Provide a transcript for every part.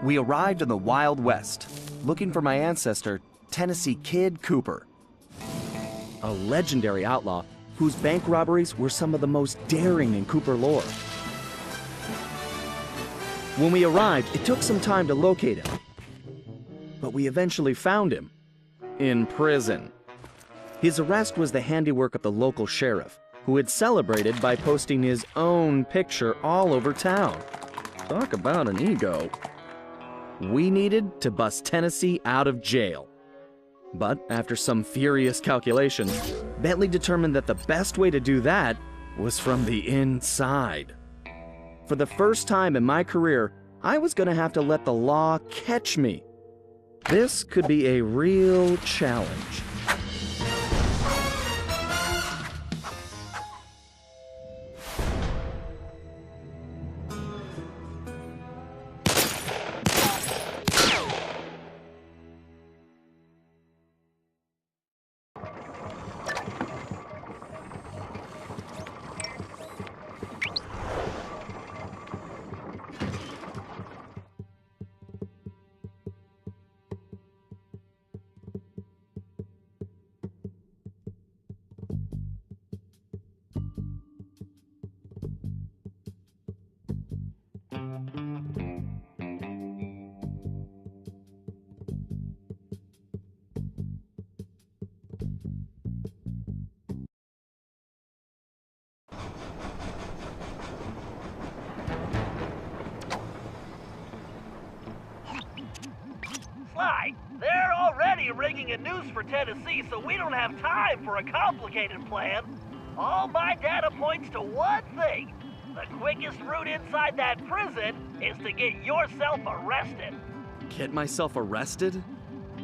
We arrived in the Wild West, looking for my ancestor, Tennessee Kid Cooper. A legendary outlaw whose bank robberies were some of the most daring in Cooper lore. When we arrived, it took some time to locate him. But we eventually found him. In prison. His arrest was the handiwork of the local sheriff, who had celebrated by posting his own picture all over town. Talk about an ego. We needed to bust Tennessee out of jail. But after some furious calculations, Bentley determined that the best way to do that was from the inside. For the first time in my career, I was going to have to let the law catch me. This could be a real challenge. They're already rigging a noose for Tennessee, so we don't have time for a complicated plan. All my data points to one thing. The quickest route inside that prison is to get yourself arrested. Get myself arrested?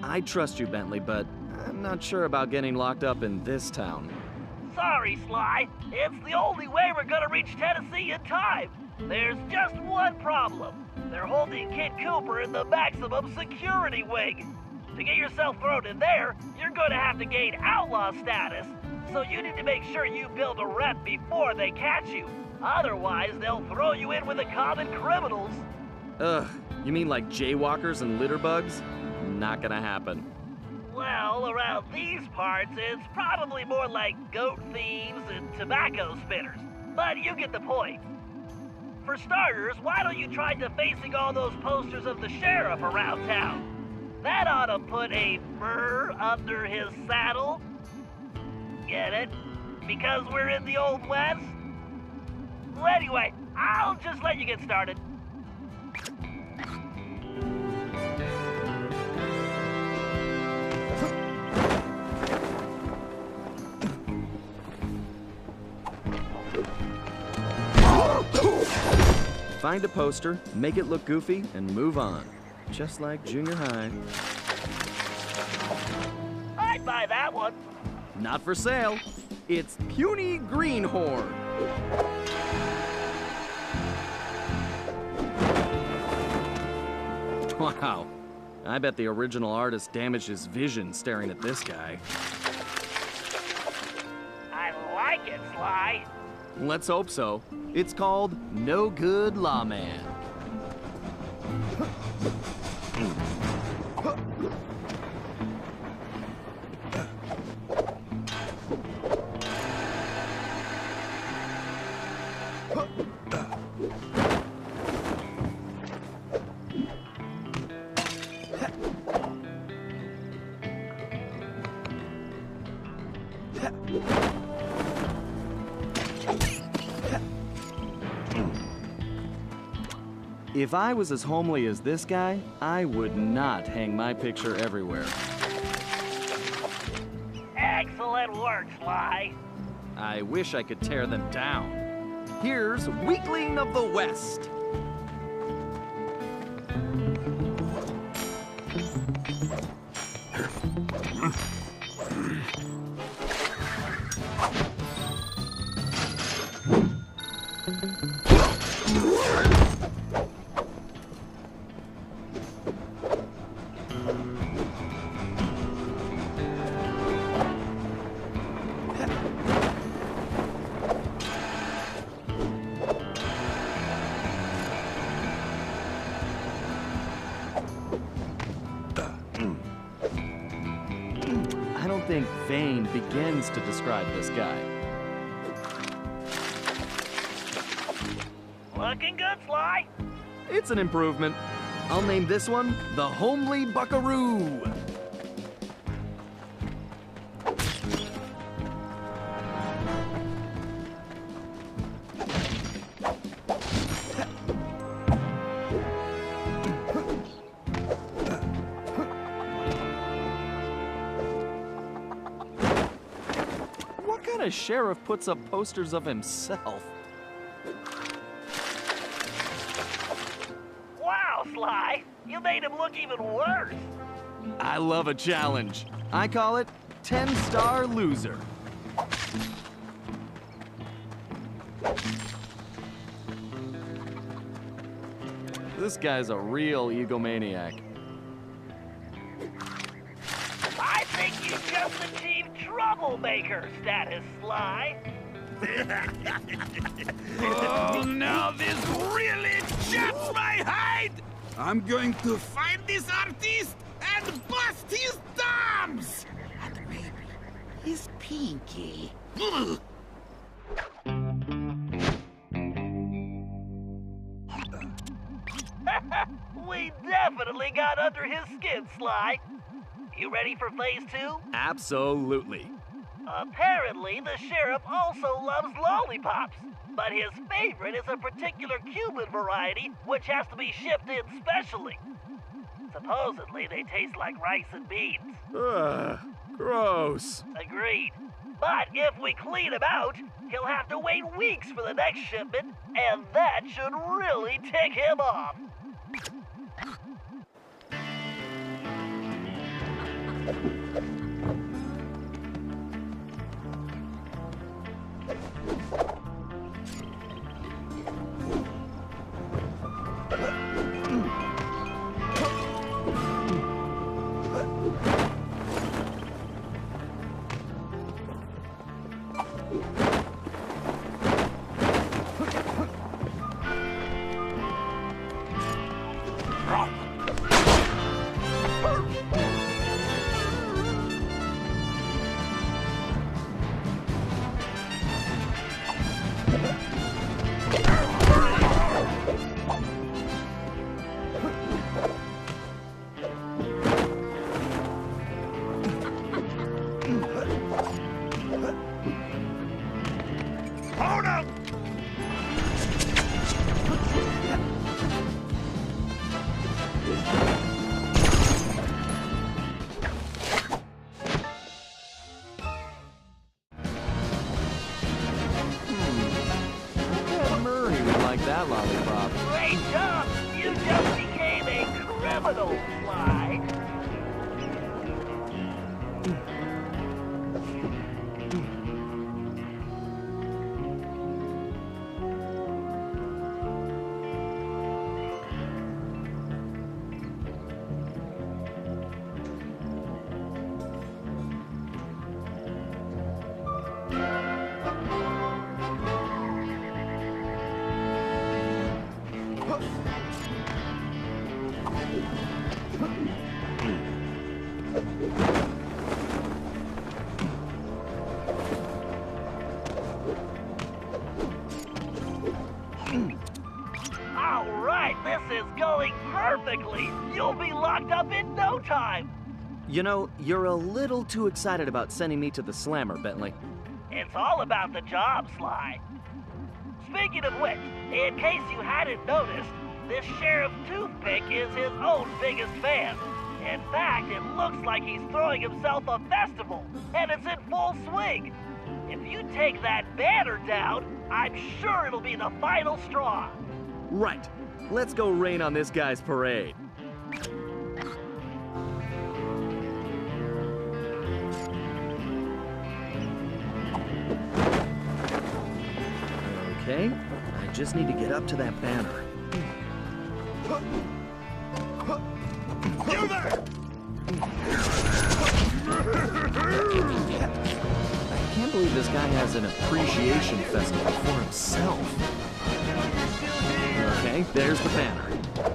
I trust you, Bentley, but I'm not sure about getting locked up in this town. Sorry, Sly. It's the only way we're gonna reach Tennessee in time. There's just one problem. They're holding Kid Cooper in the maximum security wing. To get yourself thrown in there, you're going to have to gain outlaw status. So you need to make sure you build a rep before they catch you. Otherwise, they'll throw you in with the common criminals. Ugh, you mean like jaywalkers and litter bugs? Not gonna happen. Well, around these parts, it's probably more like goat thieves and tobacco spitters. But you get the point. For starters, why don't you try defacing all those posters of the sheriff around town? That ought to put a burr under his saddle. Get it? Because we're in the Old West? Well, anyway, I'll just let you get started. Find a poster, make it look goofy, and move on. Just like junior high. I'd buy that one. Not for sale. It's Puny Greenhorn. Wow. I bet the original artist damaged his vision staring at this guy. I like it, Sly. Let's hope so. It's called No Good Lawman. If I was as homely as this guy, I would not hang my picture everywhere. Excellent work, Sly. I wish I could tear them down. Here's Weakling of the West. vain begins to describe this guy. Looking good, Sly. It's an improvement. I'll name this one the Homely Buckaroo. What kind of sheriff puts up posters of himself? Wow, Sly. You made him look even worse. I love a challenge. I call it 10-star loser. This guy's a real egomaniac. I think you just achieved troublemaker status, Sly. Oh, now this really chaps my hide! I'm going to find this artist and bust his thumbs! And maybe his pinky. Ugh. We definitely got under his skin, Sly. You ready for phase 2? Absolutely. Apparently, the sheriff also loves lollipops, but his favorite is a particular Cuban variety which has to be shipped in specially. Supposedly, they taste like rice and beans. Ugh, gross. Agreed. But if we clean him out, he'll have to wait weeks for the next shipment, and that should really tick him off. That lollipop. Great job! You just became a criminal, Sly. All right, this is going perfectly. You'll be locked up in no time. You know, you're a little too excited about sending me to the slammer, Bentley. It's all about the job, Sly. Speaking of which, in case you hadn't noticed, this Sheriff Toothpick is his own biggest fan. In fact, it looks like he's throwing himself a festival, and it's in full swing. If you take that banner down, I'm sure it'll be the final straw. Right. Let's go rain on this guy's parade. Okay, I just need to get up to that banner. You there! I can't believe this guy has an appreciation festival for himself. Okay, there's the banner.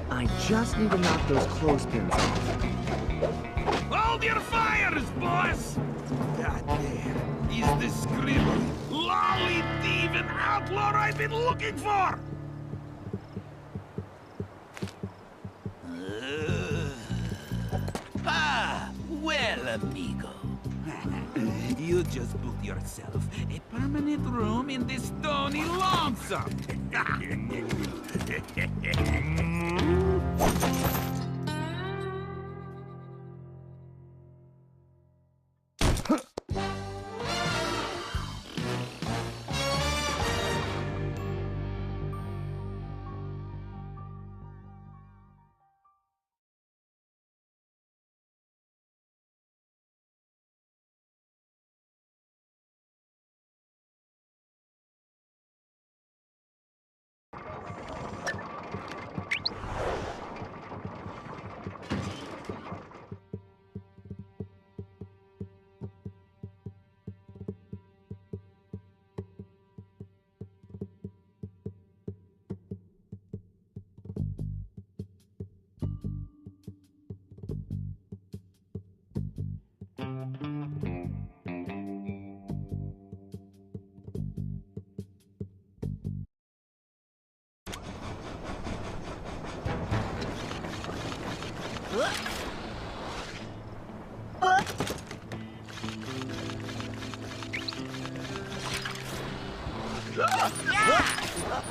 I just need to knock those clothespins off. Hold your fires, boss! God damn, he's the scribbly, lolly thieving outlaw I've been looking for! Well, amigo. You just booked yourself a permanent room in the Stony Lonesome.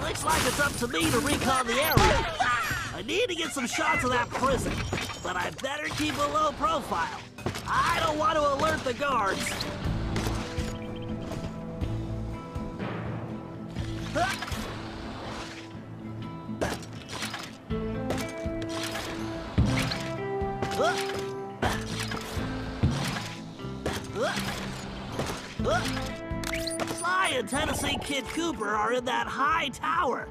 Looks like it's up to me to recon the area. I need to get some shots of that prison, but I better keep a low profile. I don't want to alert the guards. Sly and Tennessee Kid Cooper are in that high tower.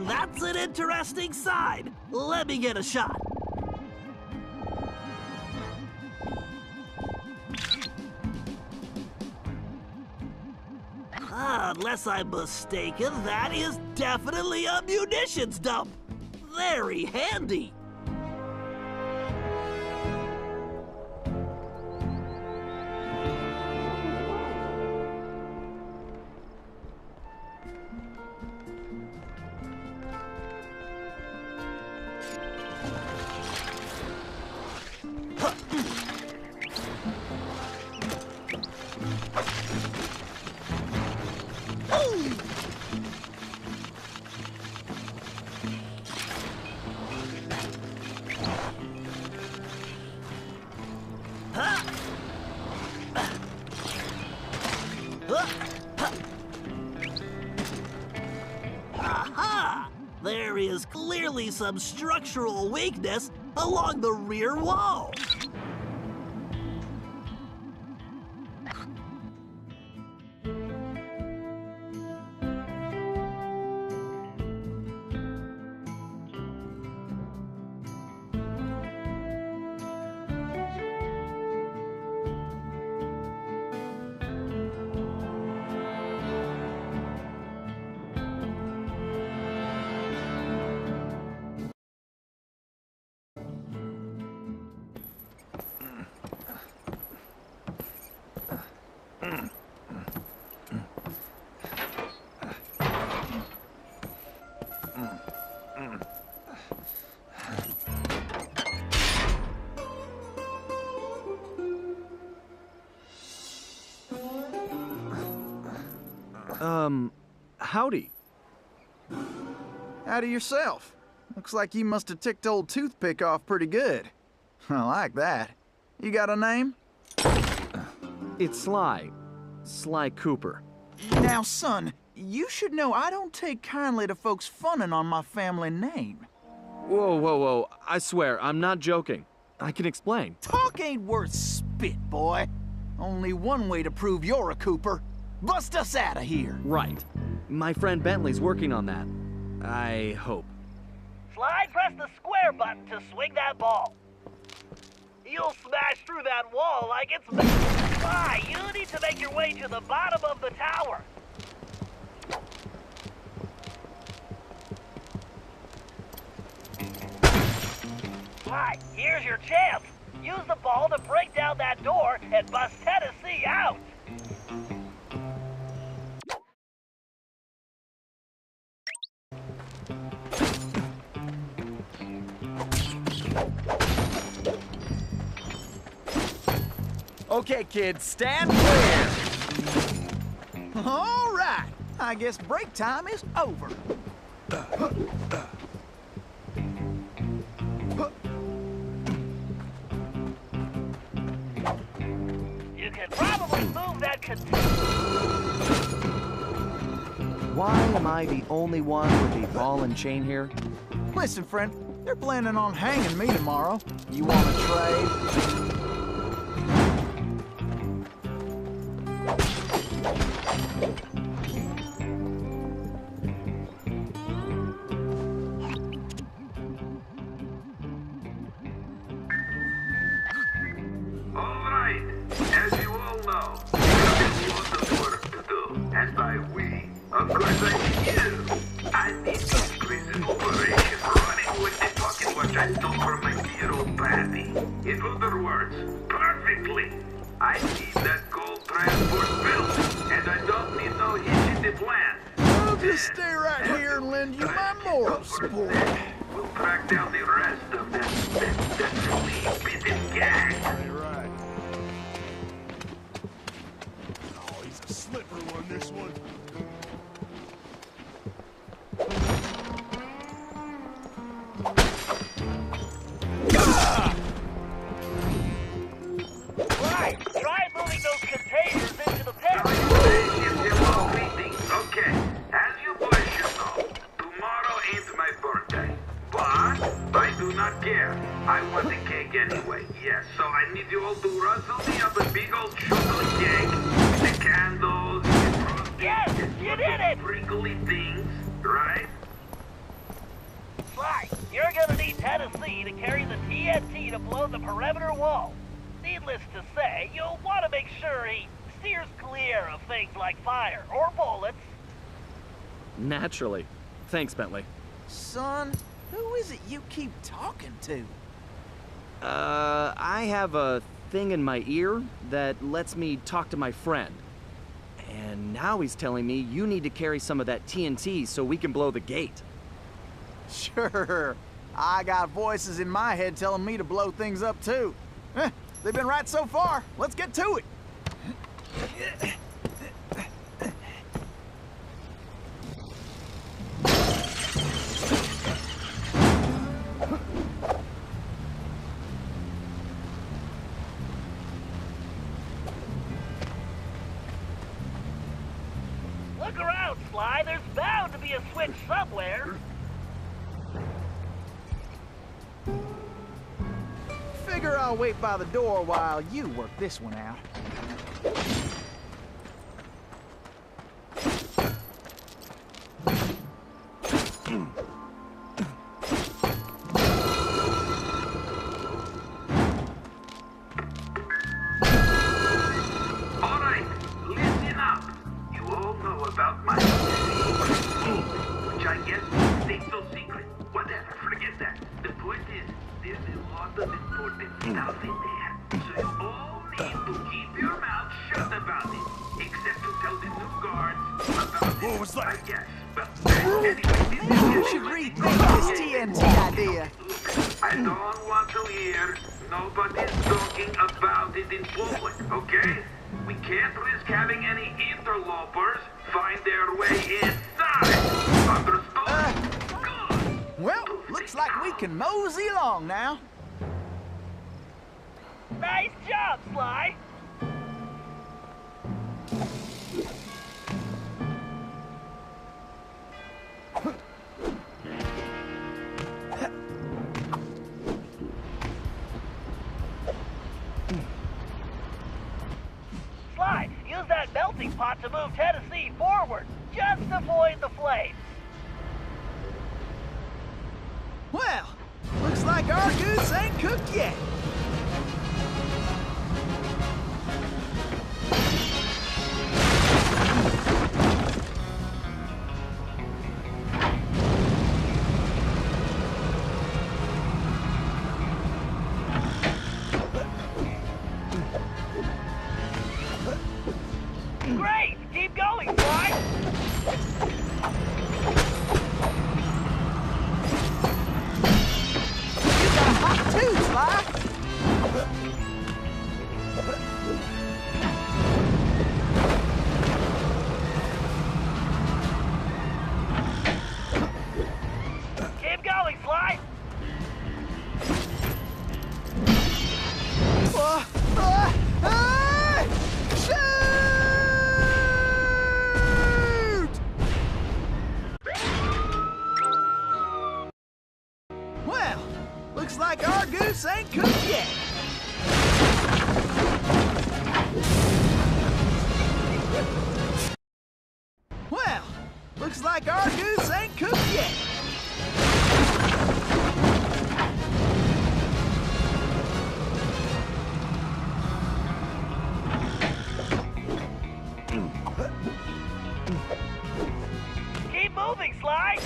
That's an interesting side. Let me get a shot. Unless I'm mistaken, that is definitely a munitions dump. Very handy. Aha! There is clearly some structural weakness along the rear wall. Howdy. Howdy yourself. Looks like you must have ticked old Toothpick off pretty good. I like that. You got a name? It's Sly. Sly Cooper. Now, son, you should know I don't take kindly to folks funning on my family name. Whoa, whoa, whoa. I swear, I'm not joking. I can explain. Talk ain't worth spit, boy. Only one way to prove you're a Cooper. Bust us out of here. Right. My friend Bentley's working on that. I hope. Sly, press the square button to swing that ball. You'll smash through that wall like it's... Sly, you need to make your way to the bottom of the tower. Sly, here's your chance. Use the ball to break down that door and bust Tennessee out. Okay, kids, stand clear. All right. I guess break time is over. You can probably move that container. Why am I the only one with the ball and chain here? Listen, friend, they're planning on hanging me tomorrow. You want to trade? Alright, as you all know, we have a lot of work to do. And by we, of course I mean you. I need this prison operation running with the pocket watch I stole from my dear old pappy. In other words, perfectly. I need that gold transport built, and I don't need no hitch in the plan. I'll just stay right here and lend you my moral support. We'll track down the rest of that flea-bitten gang. Right. Oh, he's a slipper on this one. Right, try moving those containers into the pit. Okay, as you boys should know, tomorrow ain't my birthday. But I do not care. I want the cake anyway. Yes, so I need you all to rustle me up a big old chocolate cake, the candles, the frosting, Yes, you did it! sprinkly things, right? Sly, you're gonna need Tennessee to carry the TNT to blow the perimeter wall. Needless to say, you'll want to make sure he steers clear of things like fire or bullets. Naturally. Thanks, Bentley. Son, who is it you keep talking to? I have a thing in my ear that lets me talk to my friend. And now he's telling me you need to carry some of that TNT so we can blow the gate. Sure. I got voices in my head telling me to blow things up too. They've been right so far. Let's get to it. Look around, Sly. There's bound to be a switch somewhere. Figure I'll wait by the door while you work this one out. Alright, listen up. You all know about my which I guess stay so secret. Whatever, forget that. The point is, there's a lot of important stuff in there. So you all need to keep your mouth shut about it. Except to tell the new guards about it. What was that? I guess. But anyway, Maybe you should rethink this TNT idea. I don't want to hear nobody's talking about it in public, okay? We can't risk having any interlopers find their way inside. Understood? Good. Well, looks like we can mosey along now. Nice job, Sly. pot to move Tennessee forward. Just avoid the flames. Well, looks like our goose ain't cooked yet. Great! Keep going, Sly! You got a hot tooth, Sly. Keep going, Sly! Well, looks like our goose ain't cooked yet. Well, looks like our goose ain't cooked yet. Keep moving, Sly!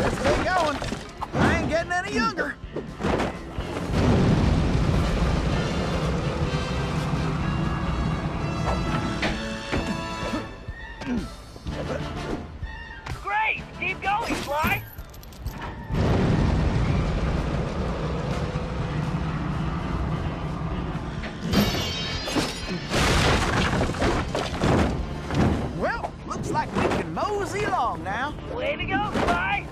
Let's get going. I ain't getting any younger. Great! Keep going, Sly! Well, looks like we can mosey along now. Way to go, Sly!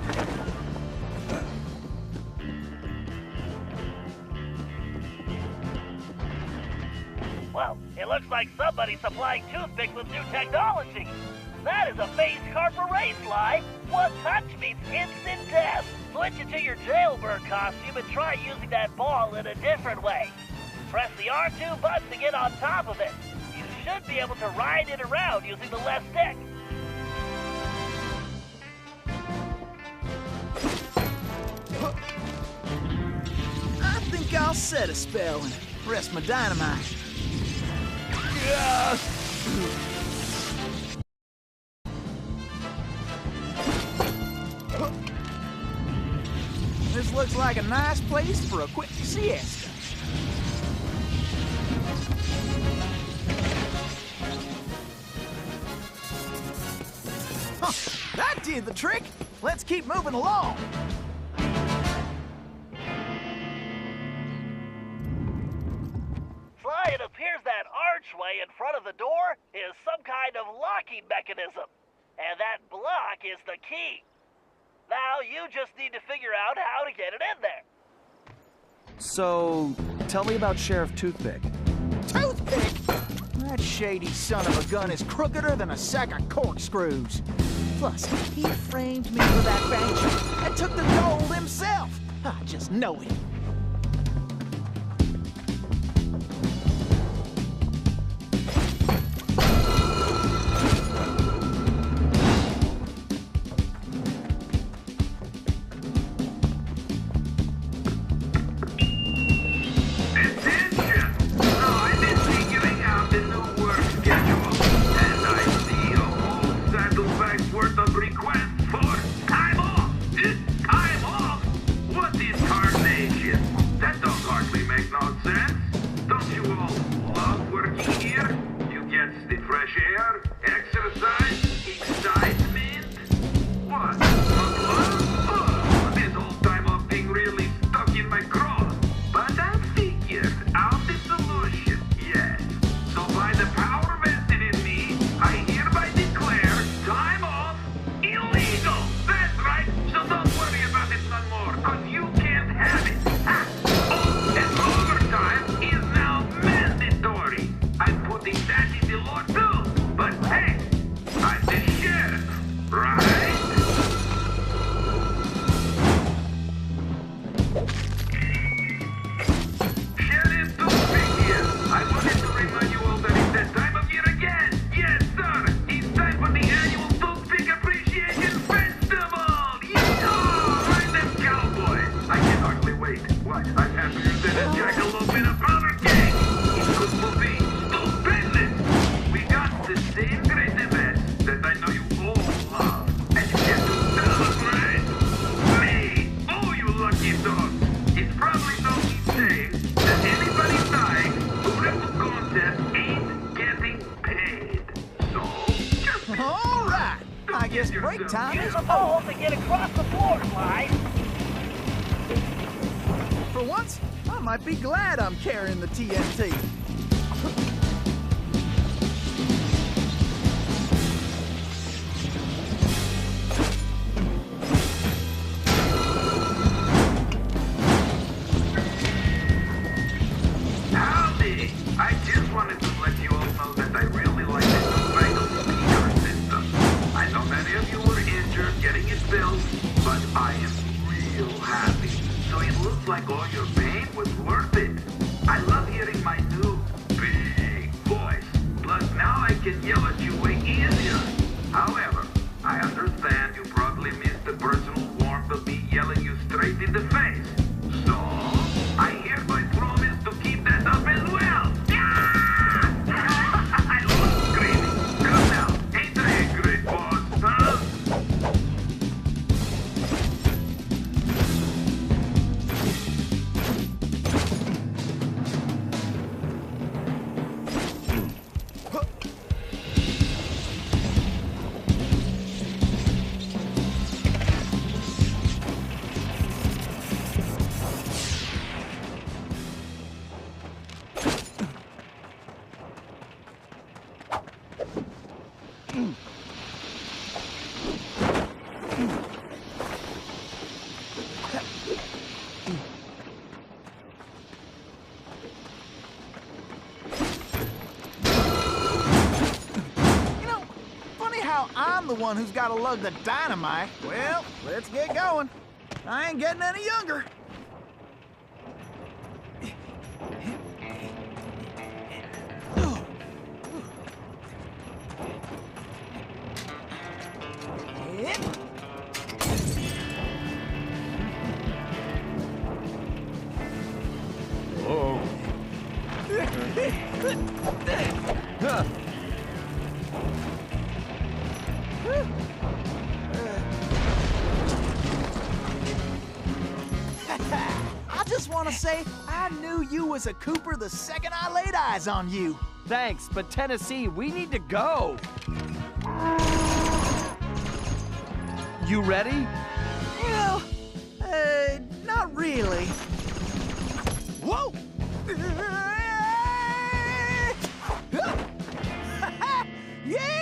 Well, it looks like somebody's supplying toothpicks with new technology. That is a face carper race, Sly. One touch means instant death. Switch into your jailbird costume and try using that ball in a different way. Press the R2 button to get on top of it. You should be able to ride it around using the left stick. I think I'll set a spell and rest my dynamite. This looks like a nice place for a quick siesta. Huh, that did the trick. Let's keep moving along. Sly, it appears that archway in front of the door is some kind of locking mechanism. And that block is the key. Now you just need to figure out how to get it in there. So, tell me about Sheriff Toothpick. Toothpick? That shady son of a gun is crookeder than a sack of corkscrews. Plus, he framed me for that banshee and took the gold himself. I just know it. I guess break time Use is the pole to get across the floor, Clyde. For once, I might be glad I'm carrying the TNT. Howdy! I just wanted to let you all know that I really like the newfangled speaker system. I know many of you were injured getting it built, but I am real happy. So it looks like all your pain was worth it. I love hearing my new big voice. Plus now I can yell at you way easier. However, I understand you probably missed the personal warmth of me yelling you straight in the face. So, I hereby promise to keep that up as well. I love screaming. Come now, ain't I a great boss, huh? You know, funny how I'm the one who's got to lug the dynamite. Well, let's get going. I ain't getting any younger. I just want to say I knew you was a Cooper the second I laid eyes on you. Thanks, but Tennessee, we need to go. You ready? Well, not really. Whoa! Yeah!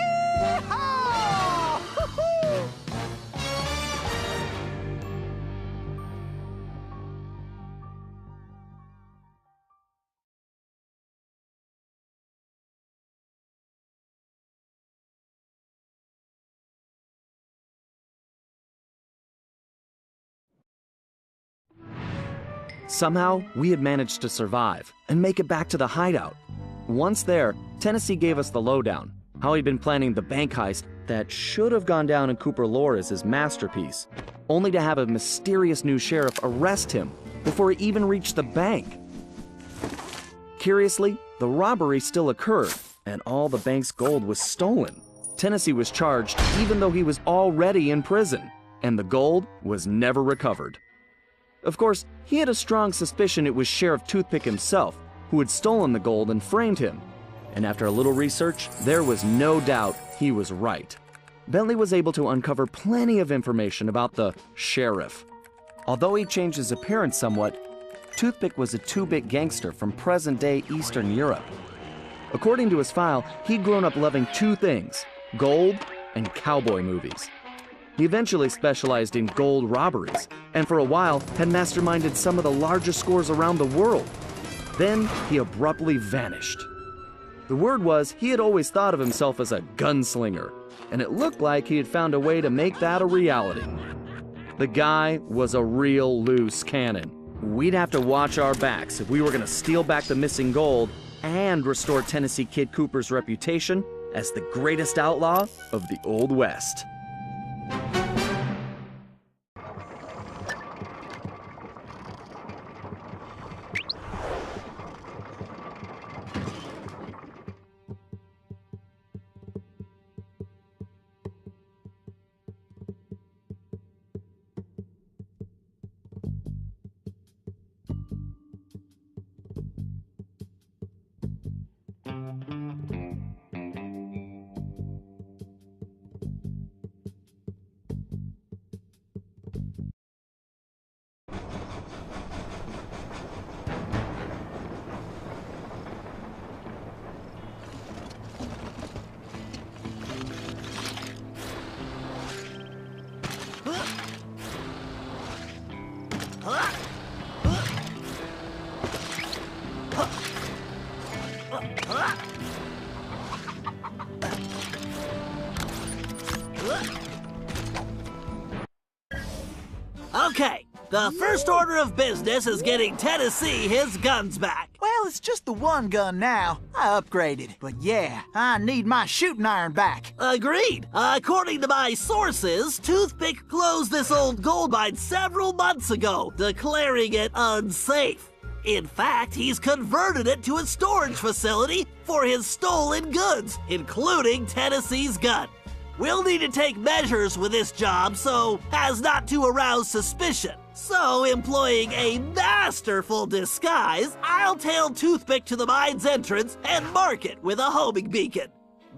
Somehow, we had managed to survive and make it back to the hideout. Once there, Tennessee gave us the lowdown, how he'd been planning the bank heist that should have gone down in Cooper lore as his masterpiece, only to have a mysterious new sheriff arrest him before he even reached the bank. Curiously, the robbery still occurred, and all the bank's gold was stolen. Tennessee was charged even though he was already in prison, and the gold was never recovered. Of course, he had a strong suspicion it was Sheriff Toothpick himself who had stolen the gold and framed him. And after a little research, there was no doubt he was right. Bentley was able to uncover plenty of information about the sheriff. Although he changed his appearance somewhat, Toothpick was a two-bit gangster from present-day Eastern Europe. According to his file, he'd grown up loving two things: gold and cowboy movies. He eventually specialized in gold robberies, and for a while had masterminded some of the largest scores around the world. Then he abruptly vanished. The word was he had always thought of himself as a gunslinger, and it looked like he had found a way to make that a reality. The guy was a real loose cannon. We'd have to watch our backs if we were going to steal back the missing gold and restore Tennessee Kid Cooper's reputation as the greatest outlaw of the Old West. Okay, the first order of business is getting Tennessee his guns back. Well, it's just the one gun now. I upgraded. But yeah, I need my shooting iron back. Agreed. According to my sources, Toothpick closed this old gold mine several months ago, declaring it unsafe. In fact, he's converted it to a storage facility for his stolen goods, including Tennessee's gun. We'll need to take measures with this job so as not to arouse suspicion. So, employing a masterful disguise, I'll tail Toothpick to the mine's entrance and mark it with a homing beacon.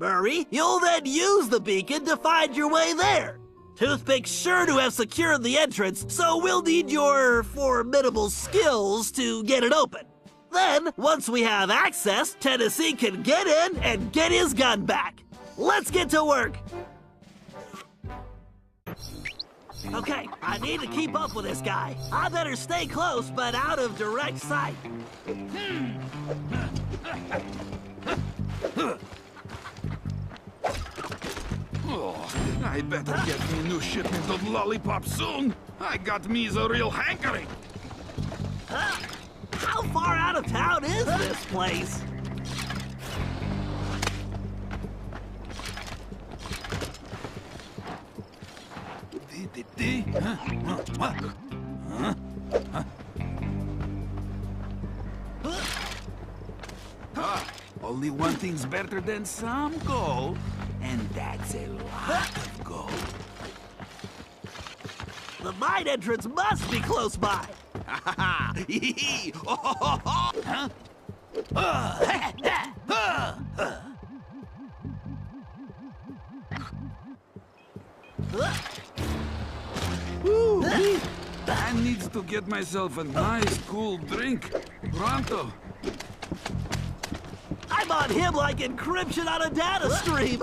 Murray, you'll then use the beacon to find your way there. Toothpick's sure to have secured the entrance, so we'll need your formidable skills to get it open. Then, once we have access, Tennessee can get in and get his gun back. Let's get to work. Okay, I need to keep up with this guy. I better stay close, but out of direct sight. Oh, I better get me a new shipment of lollipops soon. I got me's a real hankering. How far out of town is this place? Only one thing's better than some gold, and that's a lot of gold. The mine entrance must be close by. I needs to get myself a nice, cool drink. Pronto. I'm on him like encryption on a data stream.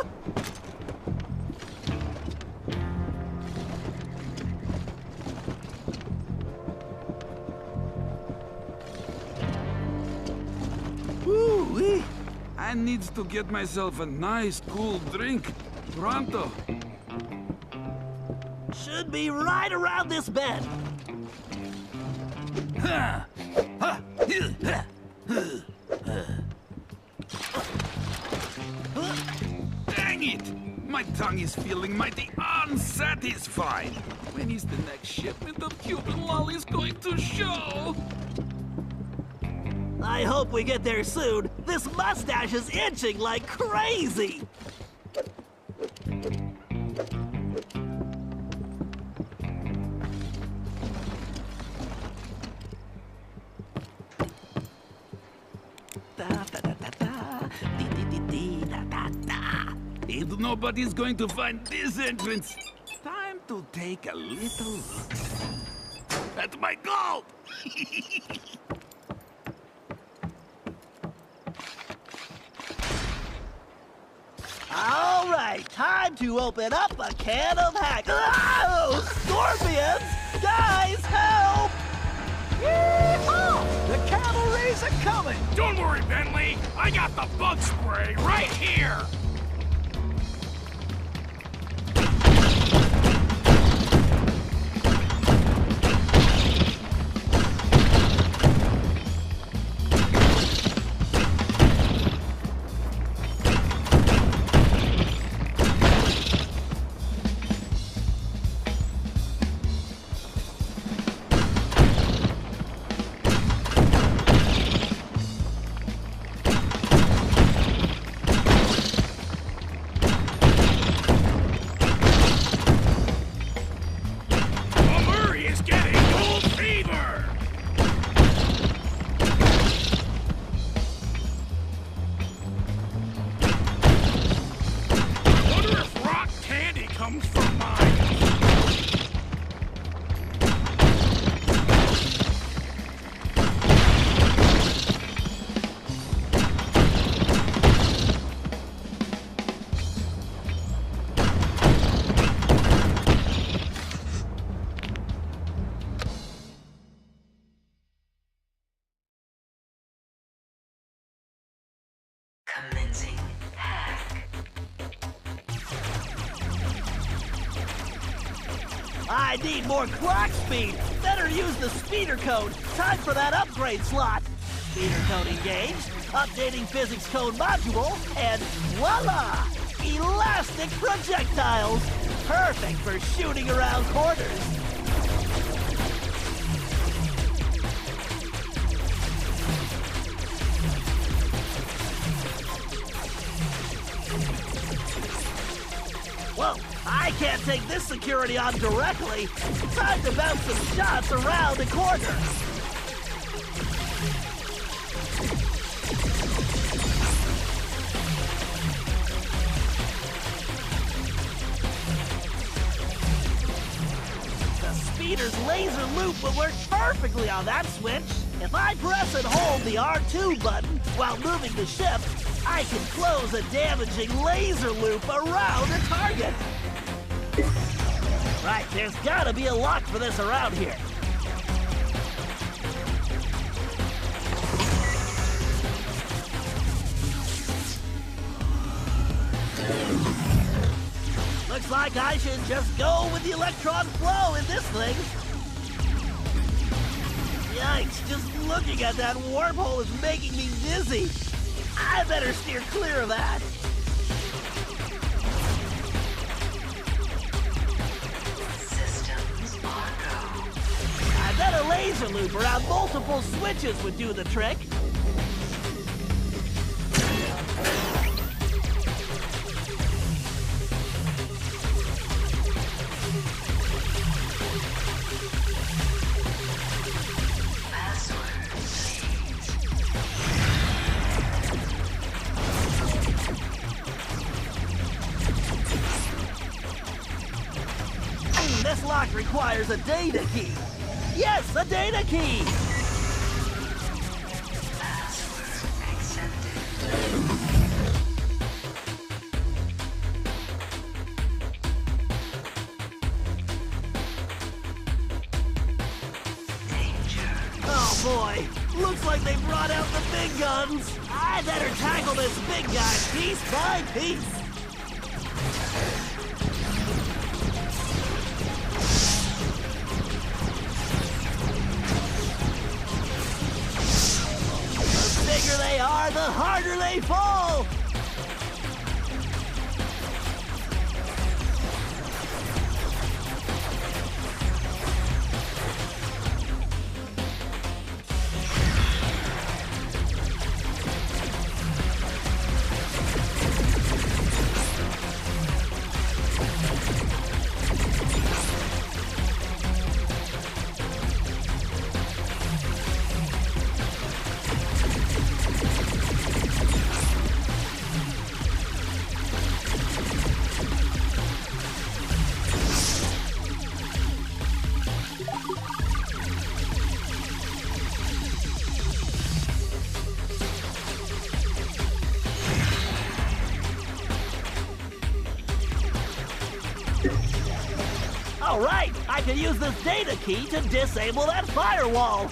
Woo-wee. I needs to get myself a nice, cool drink. Pronto. Should be right around this bend. Dang it! My tongue is feeling mighty unsatisfied. When is the next shipment of Cuban lollies going to show? I hope we get there soon. This mustache is itching like crazy. And nobody's going to find this entrance. Time to take a little look at my gold. All right, time to open up a can of hack. Oh, scorpions! Guys, help! Yeehaw! The cavalry's a-coming! Don't worry, Bentley. I got the bug spray right here. Commencing hack. I need more clock speed. Better use the speeder code. Time for that upgrade slot. Speeder code engaged. Updating physics code module. And voila! Elastic projectiles. Perfect for shooting around corners. Whoa, I can't take this security on directly. Time to bounce some shots around the corner. The speeder's laser loop will work perfectly on that switch. If I press and hold the R2 button while moving the ship, I can close a damaging laser loop around a target. Right, there's gotta be a lock for this around here. Looks like I should just go with the electron flow in this thing. Yikes, just looking at that warp hole is making me dizzy. I better steer clear of that. Systems are go. I bet a laser loop around multiple switches would do the trick. This lock requires a data key. Yes, a data key! Password accepted. Danger. Oh boy, looks like they brought out the big guns. I better tackle this big guy piece by piece. The bigger they are, the harder they fall. All right, I can use this data key to disable that firewall.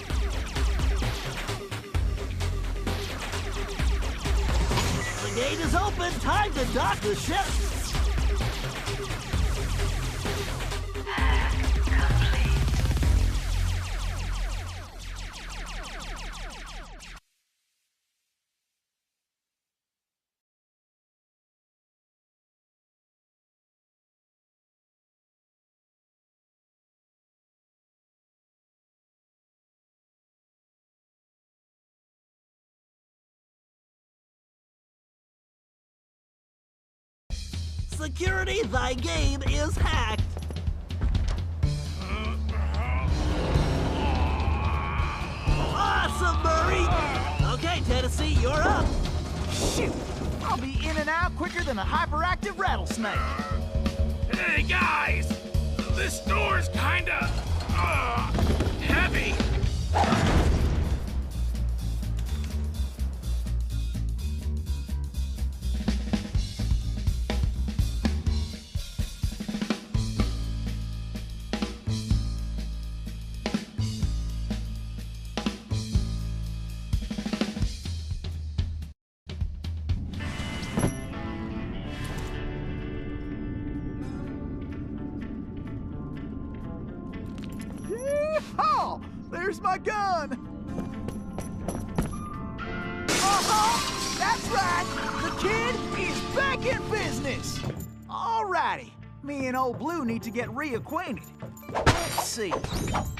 The gate is open. Time to dock the ship. Hack complete. Security, thy game is hacked. Awesome, Murray! Okay, Tennessee, you're up. Shoot! I'll be in and out quicker than a hyperactive rattlesnake. Hey, guys! This door's kinda... heavy. Oh, there's my gun. That's right. The kid is back in business. Alrighty. Me and old Blue need to get reacquainted. Let's see.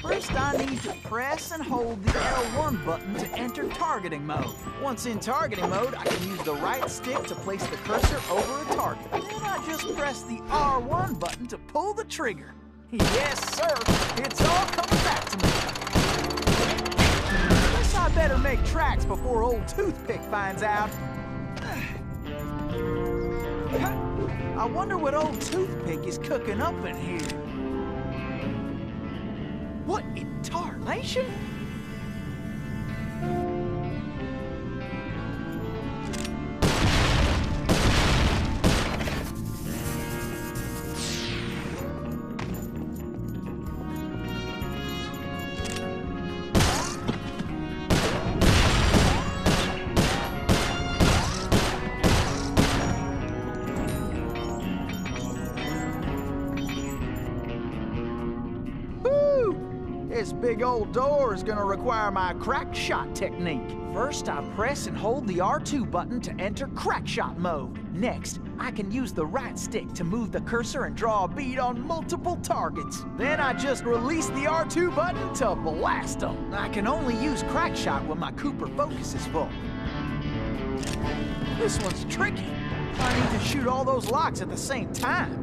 First, I need to press and hold the L1 button to enter targeting mode. Once in targeting mode, I can use the right stick to place the cursor over a target. Then I just press the R1 button to pull the trigger. Yes, sir. It's all coming back to me. Guess I better make tracks before old Toothpick finds out. I wonder what old Toothpick is cooking up in here. What in tarnation? This big old door is gonna require my crack shot technique. First, I press and hold the R2 button to enter crack shot mode. Next, I can use the right stick to move the cursor and draw a bead on multiple targets. Then I just release the R2 button to blast them. I can only use crack shot when my Cooper focus is full. This one's tricky. I need to shoot all those locks at the same time.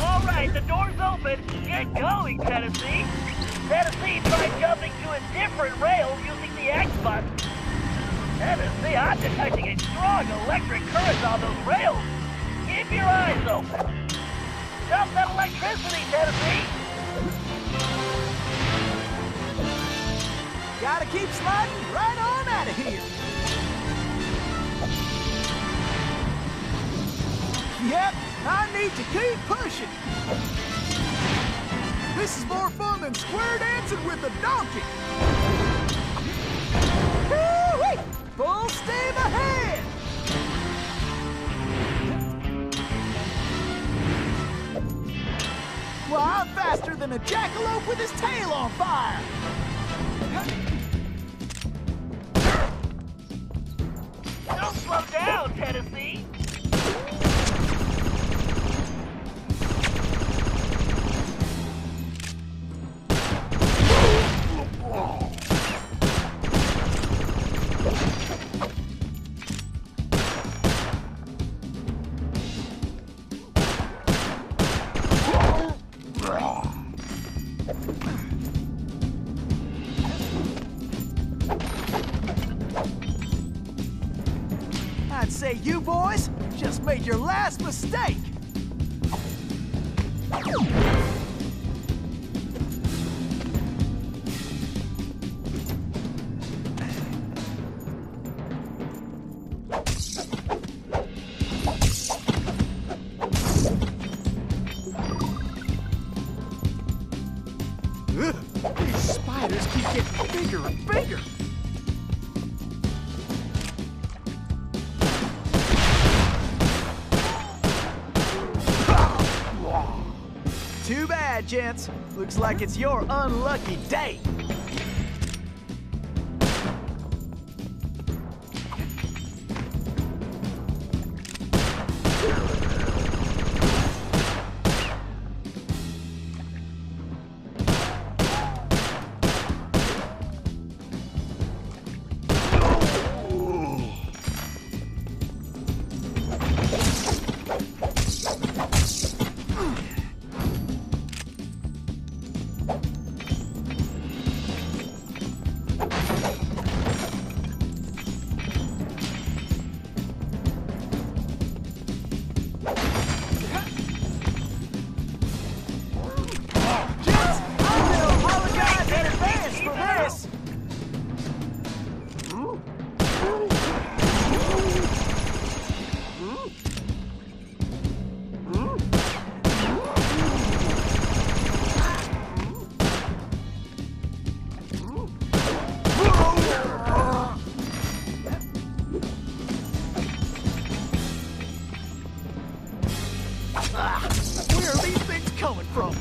Alright, the door's open. Get going, Tennessee. Tennessee tried jumping to a different rail using the X button. Tennessee, I'm detecting a strong electric current on those rails. Keep your eyes open. Jump that electricity, Tennessee. Gotta keep sliding right on out of here. Yep, I need to keep pushing. This is more fun than square dancing with a donkey. Woo-wee! Full steam ahead! Well, I'm faster than a jackalope with his tail on fire. Don't slow down, Tennessee. I'd say you boys just made your last mistake. These spiders keep getting bigger and bigger. Too bad, gents. Looks like it's your unlucky day. coming from?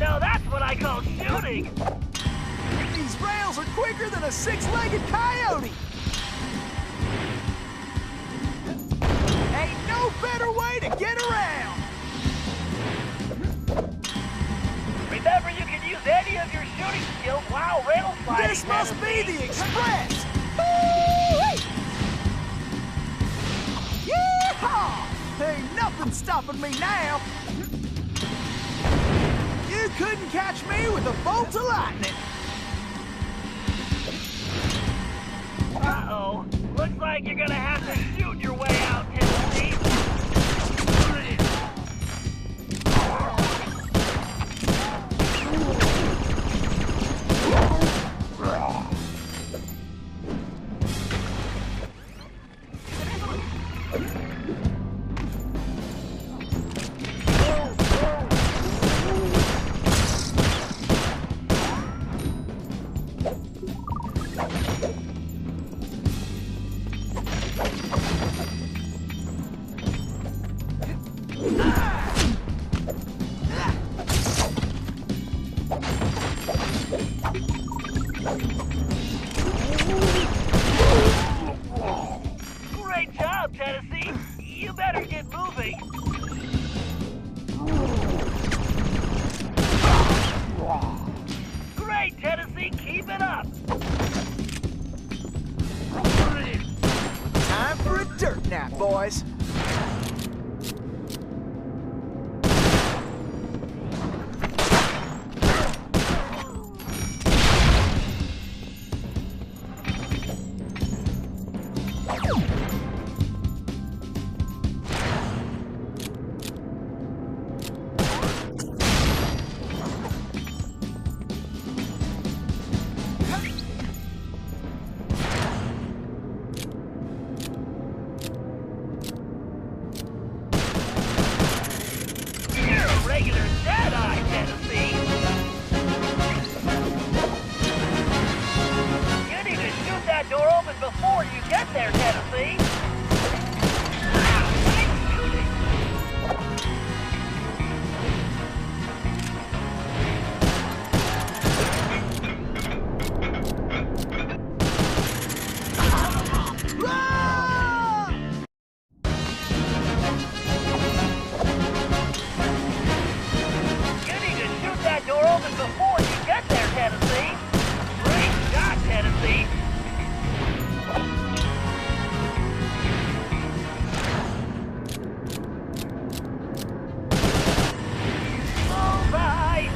Now that's what I call shooting! These rails are quicker than a six-legged coyote! Ain't no better way to get around! Remember, you can use any of your shooting skills while rail sliding. This must be the express! Yeehaw! Ain't nothing stopping me now! You couldn't catch me with a bolt of lightning! Uh-oh. Looks like you're gonna have to shoot your way out, Tennessee. Great job, Tennessee. You better get moving. Great, Tennessee. Keep it up. Time for a dirt nap, boys. Regular dead-eye, Tennessee. You need to shoot that door open before you get there, Tennessee. Before you get there, Tennessee. Great shot, Tennessee. All right.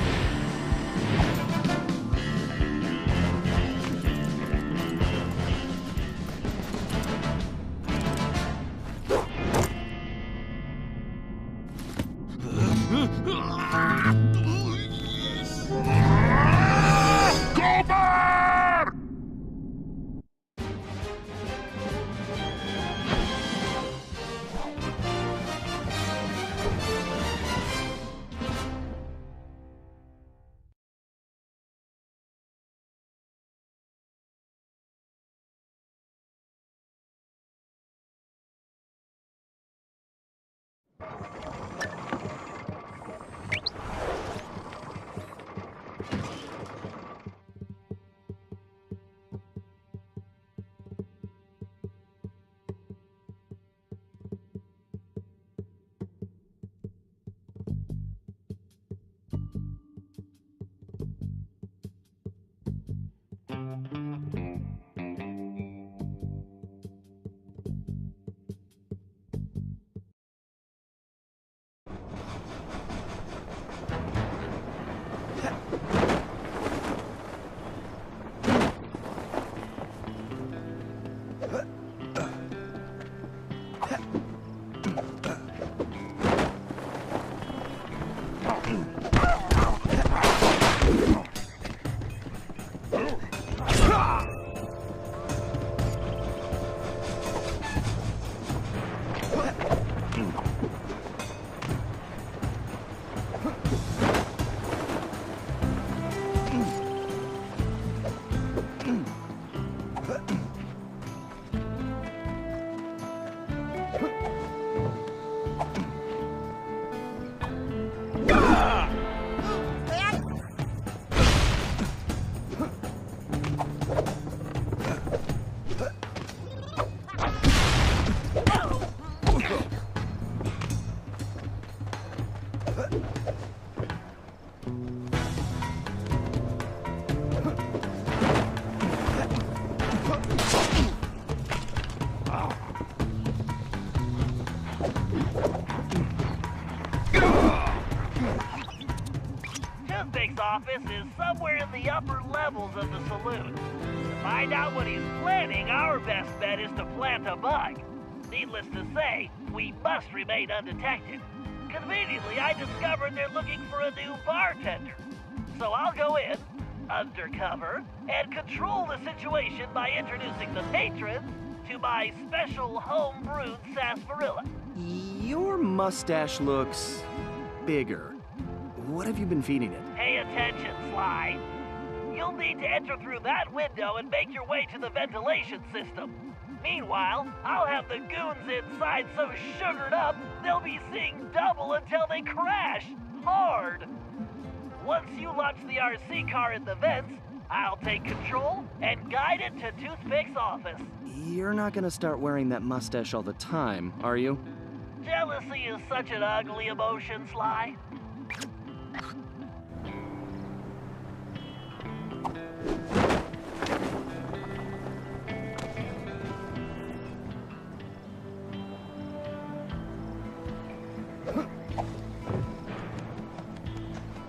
To find out what he's planning, our best bet is to plant a bug. Needless to say, we must remain undetected. Conveniently, I discovered they're looking for a new bartender. So I'll go in, undercover, and control the situation by introducing the patrons to my special home-brewed sarsaparilla. Your mustache looks bigger. What have you been feeding it? Pay attention, Sly. You'll need to enter through that window and make your way to the ventilation system. Meanwhile, I'll have the goons inside so sugared up, they'll be seeing double until they crash hard. Once you launch the RC car in the vents, I'll take control and guide it to Toothpick's office. You're not gonna start wearing that mustache all the time, are you? Jealousy is such an ugly emotion, Sly.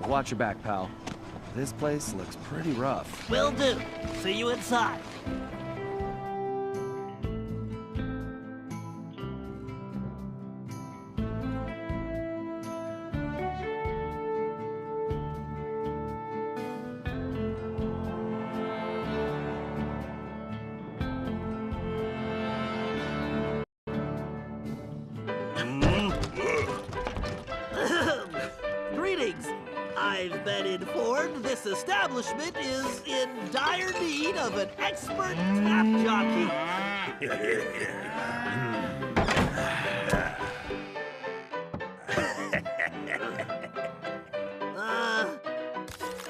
Watch your back, pal. This place looks pretty rough. Will do. See you inside. Greetings. I've been informed this establishment is in dire need of an expert tap jockey.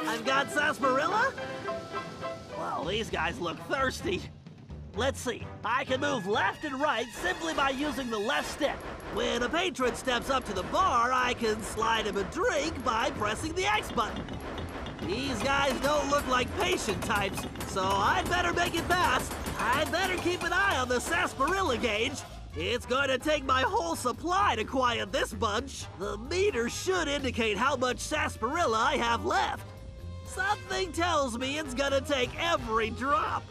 I've got sarsaparilla? Well, these guys look thirsty. Let's see. I can move left and right simply by using the left stick. When a patron steps up to the bar, I can slide him a drink by pressing the X button. These guys don't look like patient types, so I'd better make it fast. I'd better keep an eye on the sarsaparilla gauge. It's going to take my whole supply to quiet this bunch. The meter should indicate how much sarsaparilla I have left. Something tells me it's gonna take every drop.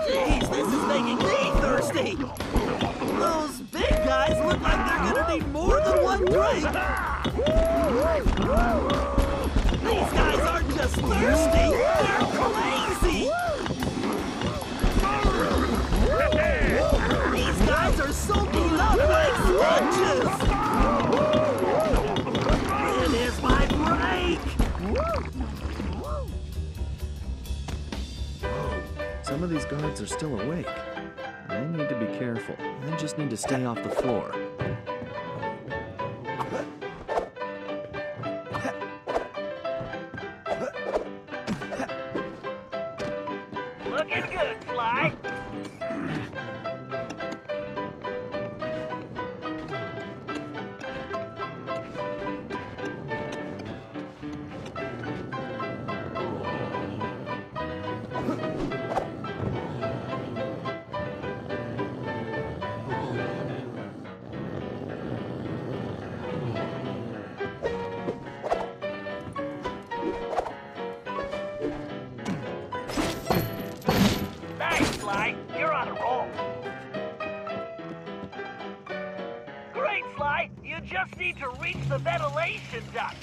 Jeez, this is making me thirsty. Those big guys look like they're gonna need more than one drink. These guys aren't just thirsty, they're crazy. These guys are soaking up like sponges. It is my break. Some of these guards are still awake. I need to be careful. I just need to stay off the floor. Looking good, Sly. Nice, Sly. You're on a roll. Great, Sly. You just need to reach the ventilation duct.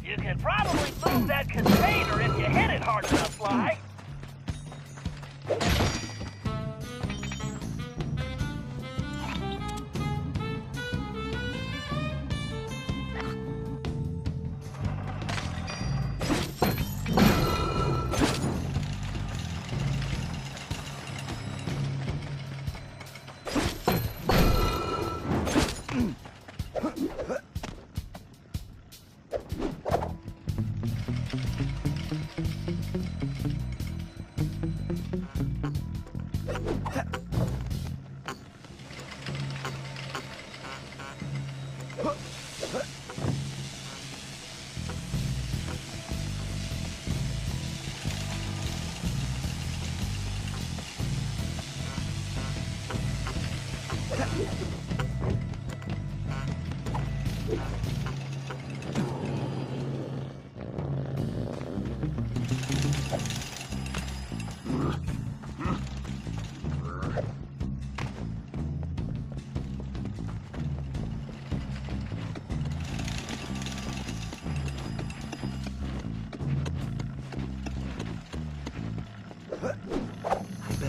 You can probably move that container if you hit it hard enough, Sly.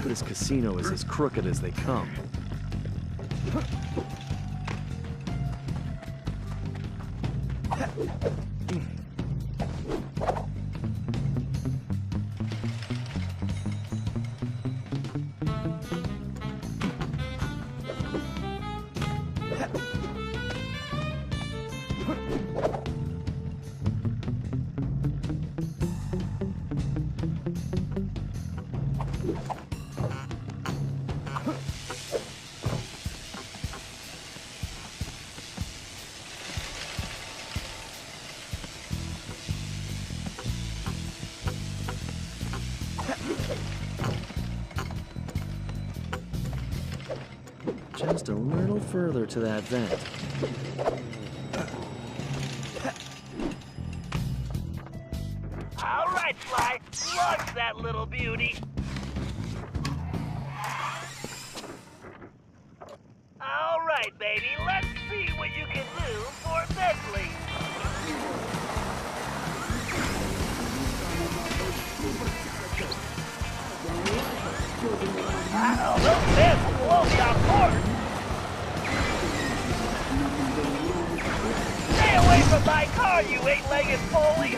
This casino is as crooked as they come. Just a little further to that vent. All right, Sly. Launch that little beauty. All right, baby. Let's see what you can do for Bentley. Uh-oh, those fans will blow me off course. Stay away from my car, you eight-legged bully!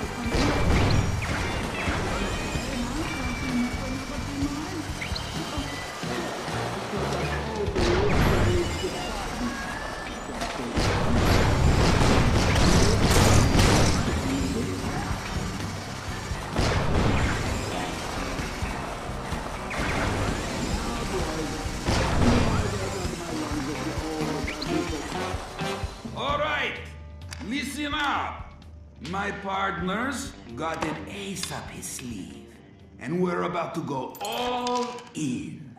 Listen up! My partners got an ace up his sleeve, and we're about to go all in.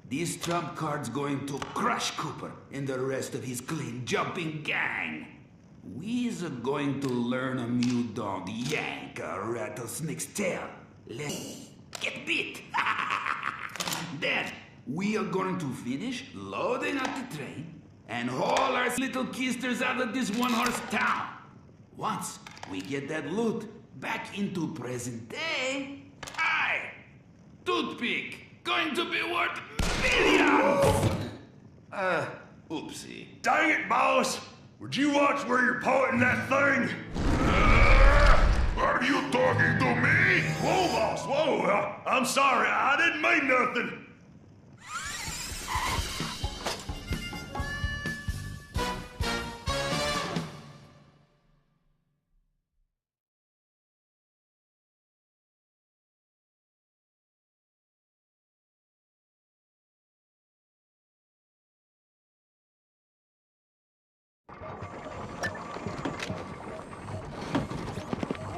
This trump card's going to crush Cooper and the rest of his clean-jumping gang. We's going to learn him you don't yank a rattlesnake's tail. Let's get bit. Then, we are going to finish loading up the train and haul our little kisters out of this one-horse town. Once we get that loot back into present day, toothpick, going to be worth millions! Oopsie. Dang it, boss! Would you watch where you're pointing that thing? Are you talking to me? Whoa, boss, whoa! I'm sorry, I didn't mean nothing.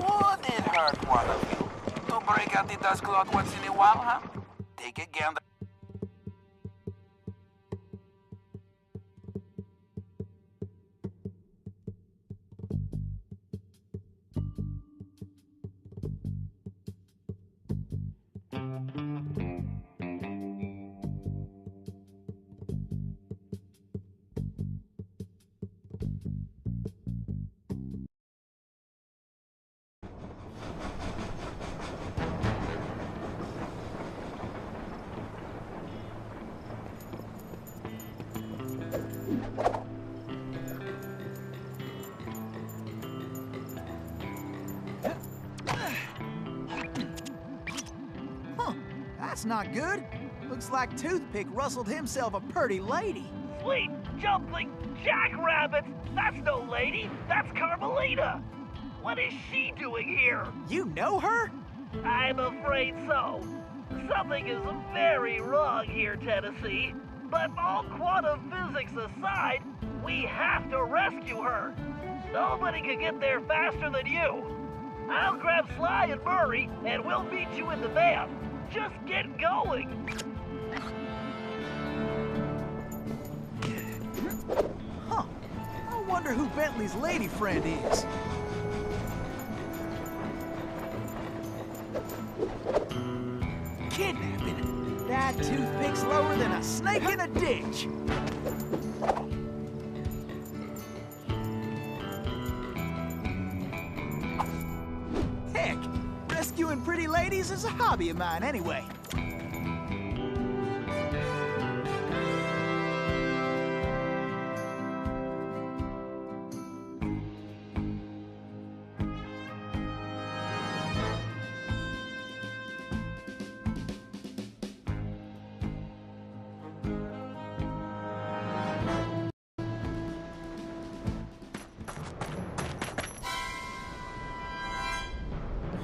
Would it hurt one of you to break out the dust cloth once in a while, huh? Take a gander. That's not good. Looks like Toothpick rustled himself a pretty lady. Sweet jumping jackrabbits! That's no lady, that's Carmelita! What is she doing here? You know her? I'm afraid so. Something is very wrong here, Tennessee. But all quantum physics aside, we have to rescue her. Nobody can get there faster than you. I'll grab Sly and Murray, and we'll meet you in the van. Just get going. Huh. I wonder who Bentley's lady friend is. Kidnapping? That toothpick's lower than a snake in a ditch. Heck, rescuing pretty ladies is a hobby of mine anyway.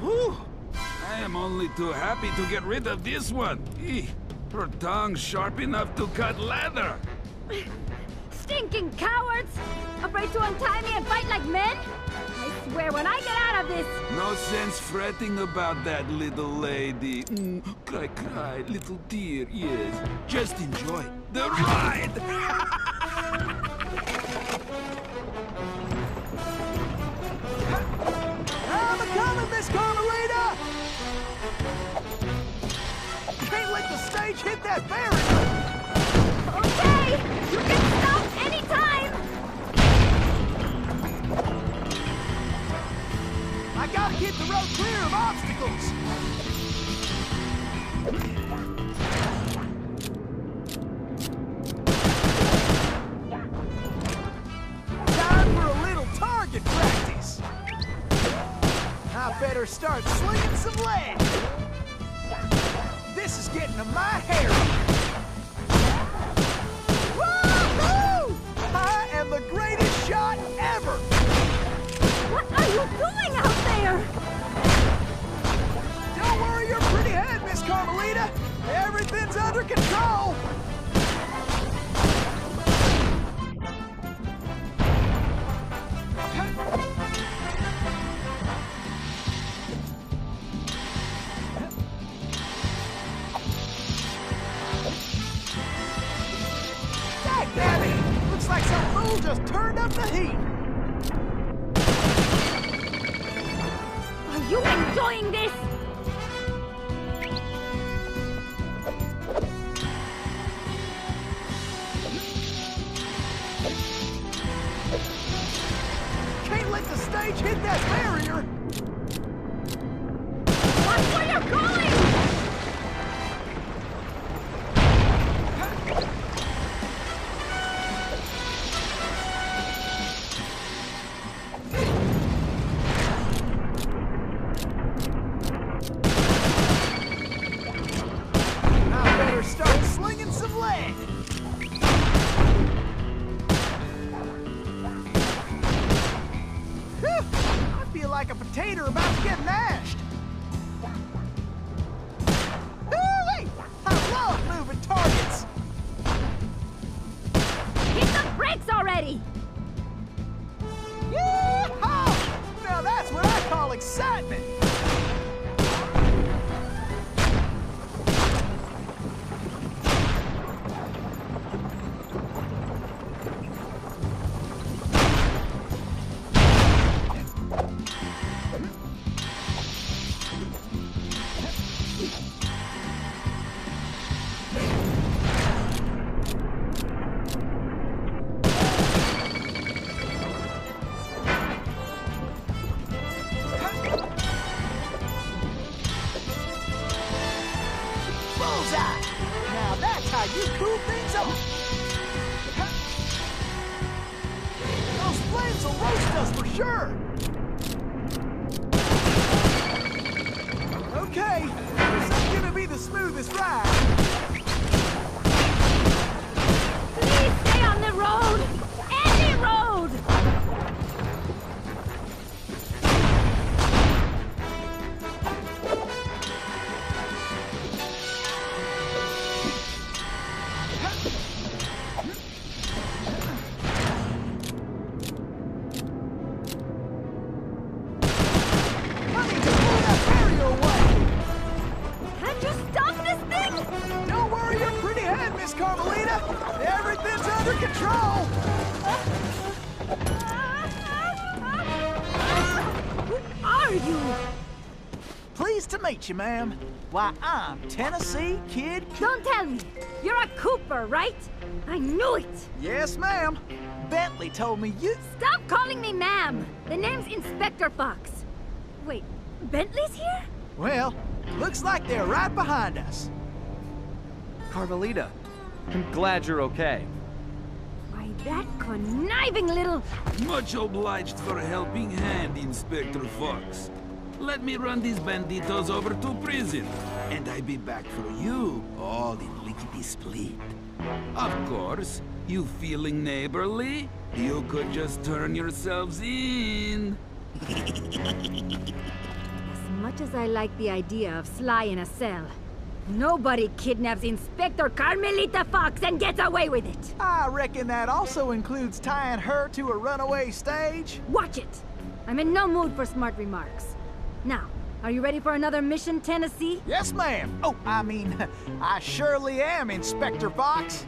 Whew. I am only too happy to get rid of this one. Eeh, her tongue's sharp enough to cut leather. Stinking cowards! Afraid to untie me and fight like men? I swear when I get out of this... No sense fretting about that, little lady. Cry, cry, little dear, yes. Just enjoy the ride! I'm a-coming, Miss Carmelita! Can't let the stage hit that barrier! Okay! You can stop anytime! I gotta keep the road clear of obstacles! Time for a little target practice! I better start slinging some lead! This is getting to my hair! Woo-hoo! I am the greatest shot ever! What are you doing out there? Don't worry your pretty head, Miss Carmelita! Everything's under control! Dagnabbit! Looks like some fool just turned up the heat! Are you enjoying this? Can't let the stage hit that barrier! Watch where you're going! I better start slinging some lead! Whew! I feel like a potato about to get mashed! Hoo-wee! I love moving targets! Hit the brakes already! Yee-haw! Now that's what I call excitement! Bullseye! Now that's how you cool things off! Those flames will roast us for sure! Okay, this is gonna be the smoothest ride. Please stay on the road! Any road! under control! Who are you? Pleased to meet you, ma'am. Why, I'm Tennessee Kid. Don't tell me. You're a Cooper, right? I knew it. Yes, ma'am. Bentley told me you... Stop calling me ma'am. The name's Inspector Fox. Wait, Bentley's here? Well, looks like they're right behind us. Carmelita, I'm glad you're okay. Why, that conniving little... Much obliged for a helping hand, Inspector Fox. Let me run these banditos over to prison, and I be back for you, all in lickety-split. Of course, you feeling neighborly? You could just turn yourselves in. As much as I like the idea of Sly in a cell, nobody kidnaps Inspector Carmelita Fox and gets away with it. I reckon that also includes tying her to a runaway stage. Watch it. I'm in no mood for smart remarks. Now, are you ready for another mission, Tennessee? Yes, ma'am. Oh, I mean, I surely am, Inspector Fox.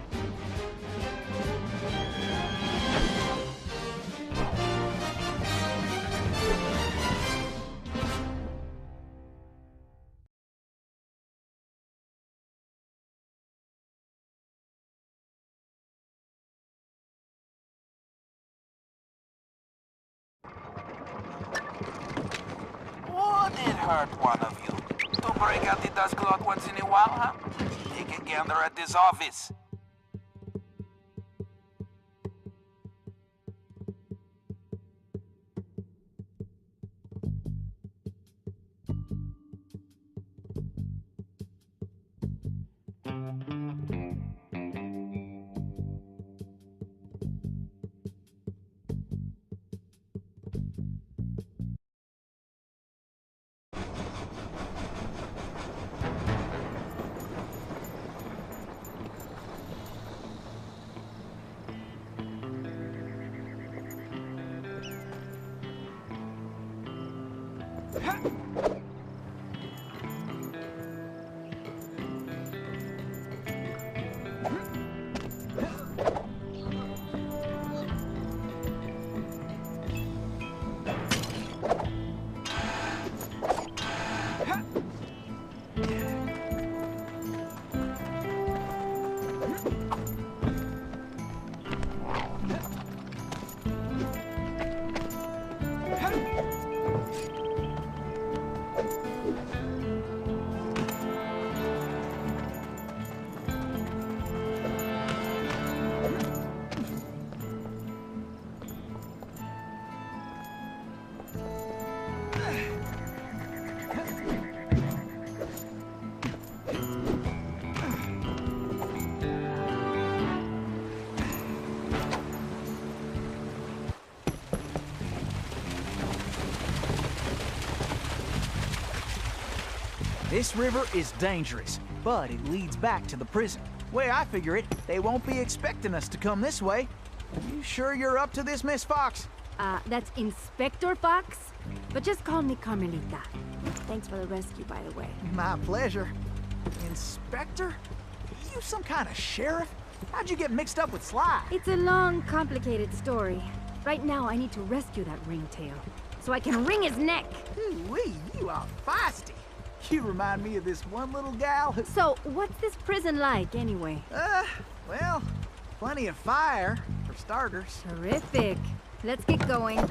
Wouldn't it hurt one of you to break out the dust cloth once in a while, huh? Take a gander at this office. This river is dangerous, but it leads back to the prison. Way I figure it, they won't be expecting us to come this way. You sure you're up to this, Miss Fox? That's Inspector Fox? But just call me Carmelita. Thanks for the rescue, by the way. My pleasure. Inspector? You some kind of sheriff? How'd you get mixed up with Sly? It's a long, complicated story. Right now, I need to rescue that ringtail, so I can wring his neck. Ooh-wee, you are feisty. You remind me of this one little gal who... So, what's this prison like, anyway? Well, plenty of fire, for starters. Terrific. Let's get going.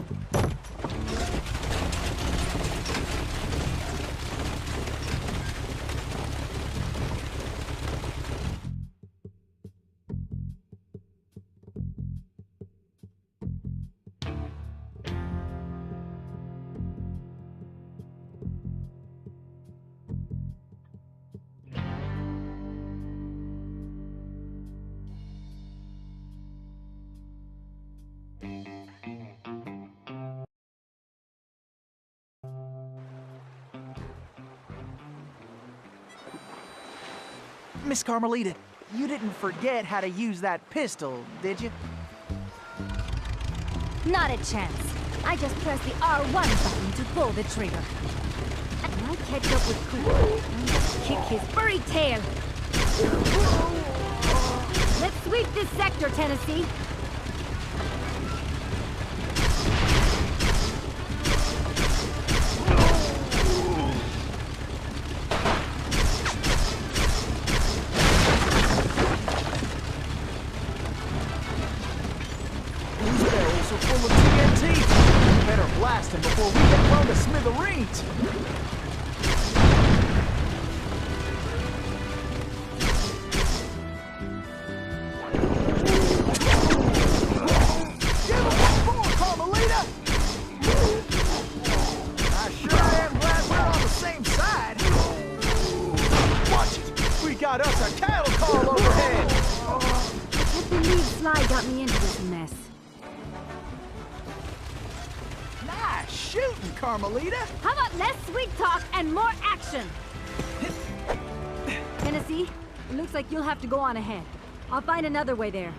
Miss Carmelita, you didn't forget how to use that pistol, did you? Not a chance. I just pressed the R1 button to pull the trigger. When I catch up with Cooper, I'm gonna kick his furry tail. Let's sweep this sector, Tennessee. These barrels are full of TNT. Better blast them before we get blown to smithereens. Give them what for, Carmelita! I sure am glad we're on the same side. Watch it! We got us a cattle call overhead! I can't believe Sly got me into this mess. Nice shooting, Carmelita! How about less sweet talk and more action? Tennessee, it looks like you'll have to go on ahead. I'll find another way there.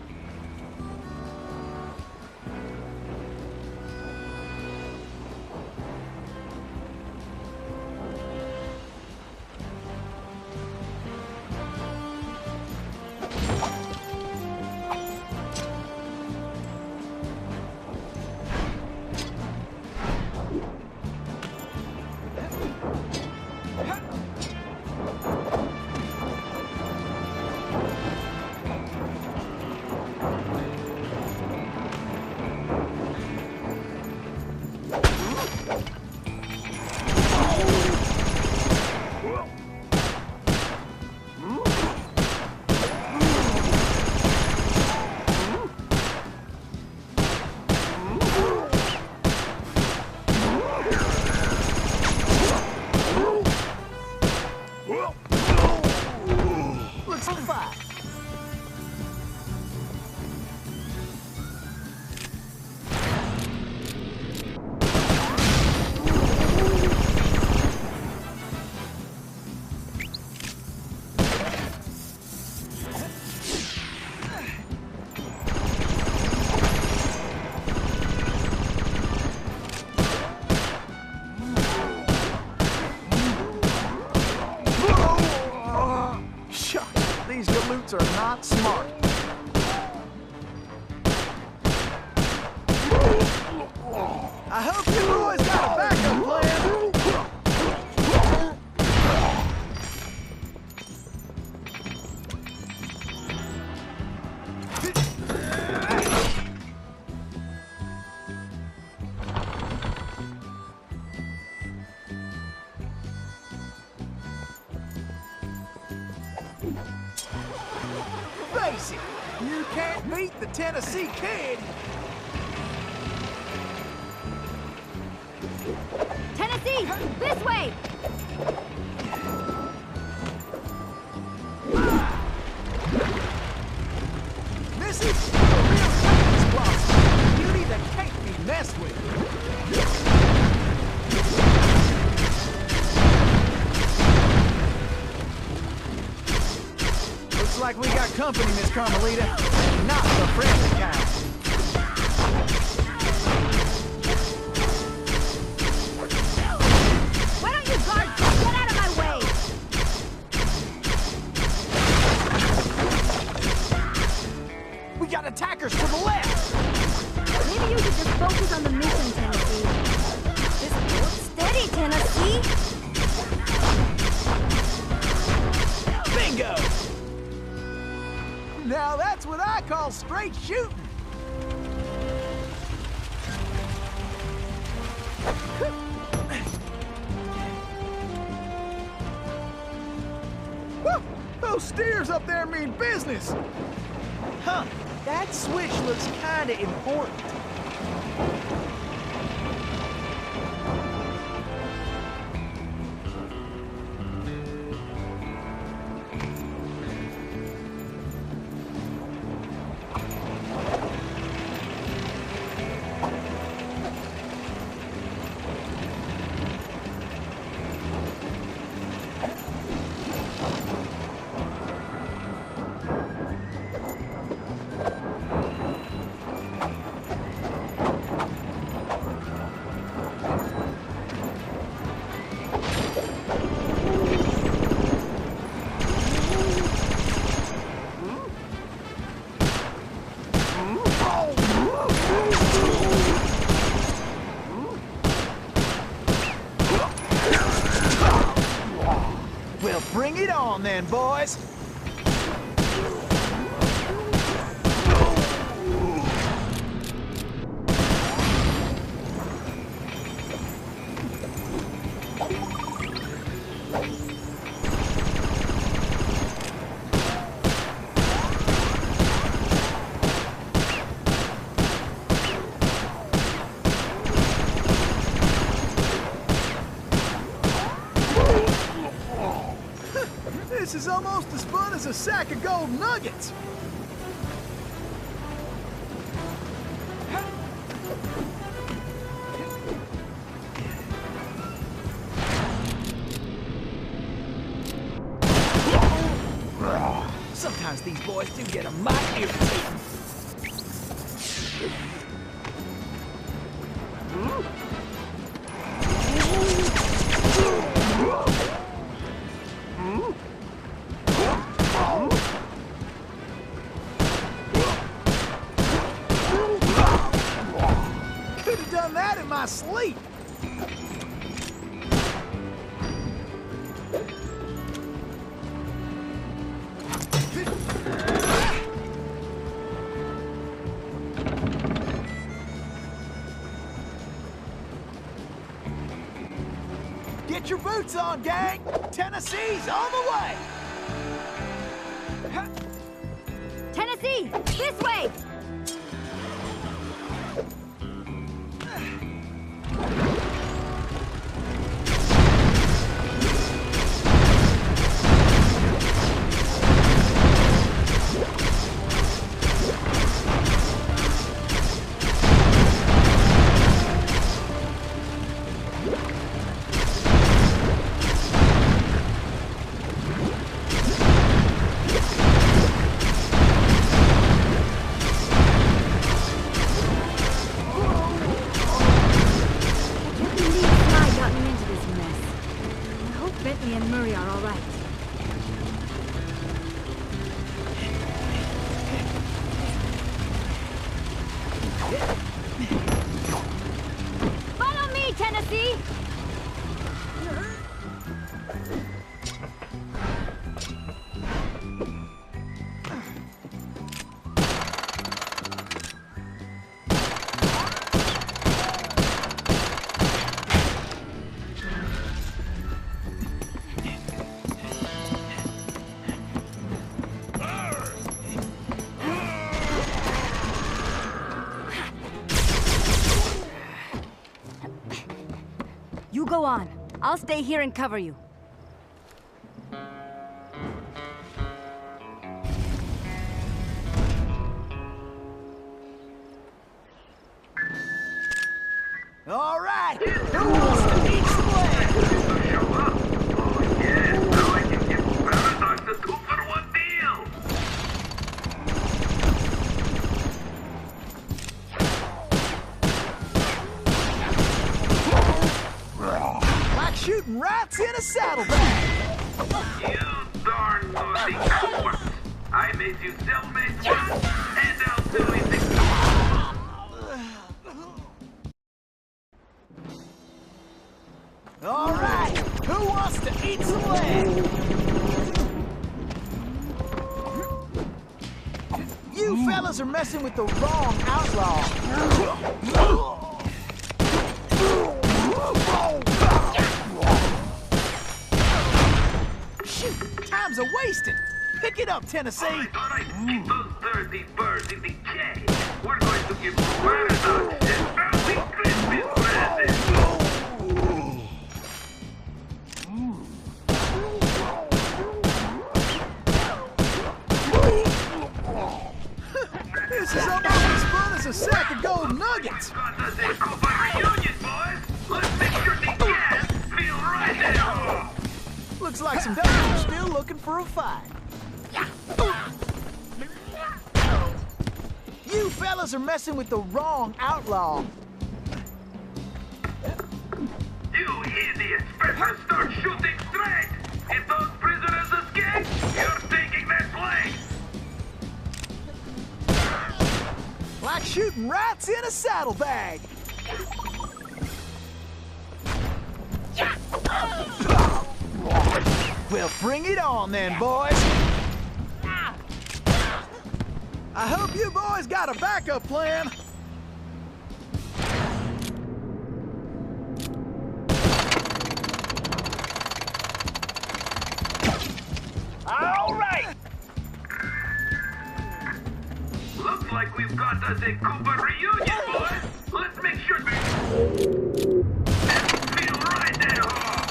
Looks fine. These galoots are not smart. I hope you boys got a backup plan. Face it, you can't beat the Tennessee Kid. Tennessee, this way! This is a real Texas blossom. Beauty that can't be messed with. Looks like we got company, Miss Carmelita. Not the friendly kind. Why don't you guards get out of my way? We got attackers to the left. Maybe you should just focus on the mission, Tennessee. Just hold steady, Tennessee. Bingo! Now that's what I call straight shooting. Woo! Those steers up there mean business. Huh, that switch looks kinda important. Bring it on then, boys. This is almost as fun as a sack of gold nuggets. Sometimes these boys do get a mighty irritating. Could have done that in my sleep. Get your boots on, gang! Tennessee's on the way! Tennessee, this way! Bentley and Murray are all right. Follow me, Tennessee! You go on. I'll stay here and cover you. All right, who wants to eat some land? Show up? Oh yeah, now I can give Paradox a 2-for-1 deal. Like shooting rats in a saddlebag. You darn naughty cowards! I made you cellmates once, and I'll do it again. All right, who wants to eat some land? You fellas are messing with the wrong outlaw. Shoot, time's a-wasting. Pick it up, Tennessee. I thought I'd keep those dirty birds in the cage. We're going to give Paradox an early Christmas present. This is almost as fun as a sack of gold nuggets. Got the slycooper reunion, boys. Let's make sure the gas feel right there. Looks like some dogs are still looking for a fight. You fellas are messing with the wrong outlaw. You idiots better start shooting straight. If those prisoners escape, you're taking their place. Like shooting rats in a saddlebag. Well, bring it on then, boys. I hope you boys got a backup plan. All right. Looks like we've got us a Cooper reunion, boys. Let's make sure we feel right there, huh?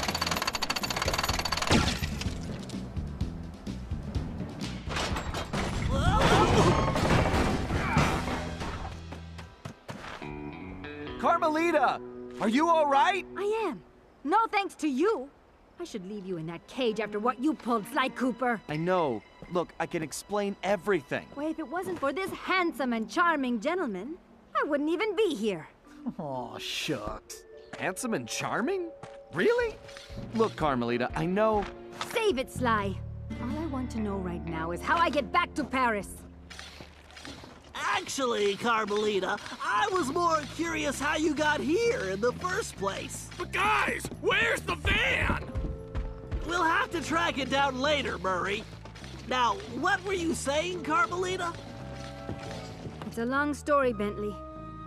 Carmelita, are you all right? I am. No thanks to you. I should leave you in that cage after what you pulled, Sly Cooper. I know. Look, I can explain everything. Well, if it wasn't for this handsome and charming gentleman, I wouldn't even be here. Aw, shucks. Handsome and charming? Really? Look, Carmelita, I know... Save it, Sly. All I want to know right now is how I get back to Paris. Actually, Carmelita, I was more curious how you got here in the first place. But guys, where's the van? We'll have to track it down later, Murray. Now, what were you saying, Carmelita? It's a long story, Bentley.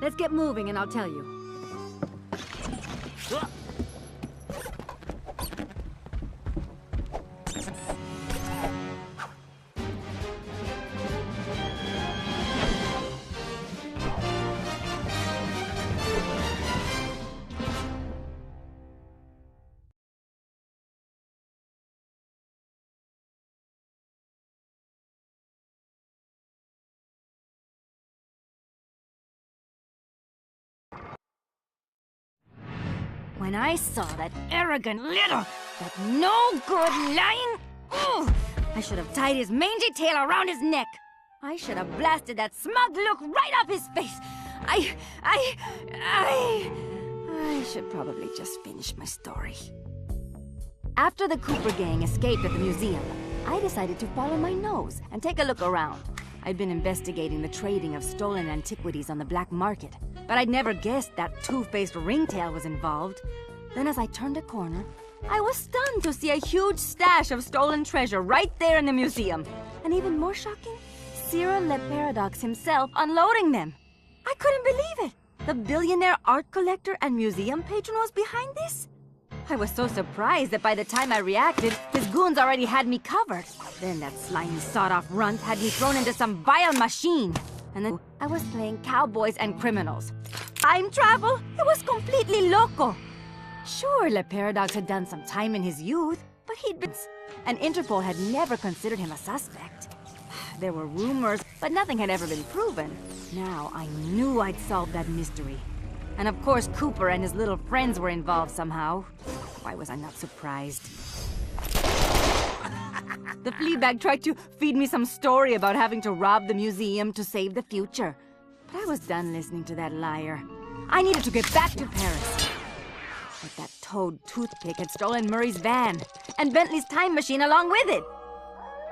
Let's get moving and I'll tell you. When I saw that arrogant little, that no-good lying... Ugh, I should have tied his mangy tail around his neck. I should have blasted that smug look right off his face. I should probably just finish my story. After the Cooper gang escaped at the museum, I decided to follow my nose and take a look around. I'd been investigating the trading of stolen antiquities on the black market, but I'd never guessed that two-faced ringtail was involved. Then as I turned a corner, I was stunned to see a huge stash of stolen treasure right there in the museum. And even more shocking, Cyril Le Paradox himself unloading them. I couldn't believe it! The billionaire art collector and museum patron was behind this? I was so surprised that by the time I reacted, his goons already had me covered. Then that slimy sawed-off runt had me thrown into some vile machine. And then I was playing cowboys and criminals. Time travel? It was completely loco. Sure, Le Paradox had done some time in his youth, but he'd been... And Interpol had never considered him a suspect. There were rumors, but nothing had ever been proven. Now I knew I'd solved that mystery. And of course, Cooper and his little friends were involved somehow. Why was I not surprised? The Fleabag tried to feed me some story about having to rob the museum to save the future. But I was done listening to that liar. I needed to get back to Paris. But that toad toothpick had stolen Murray's van, and Bentley's time machine along with it.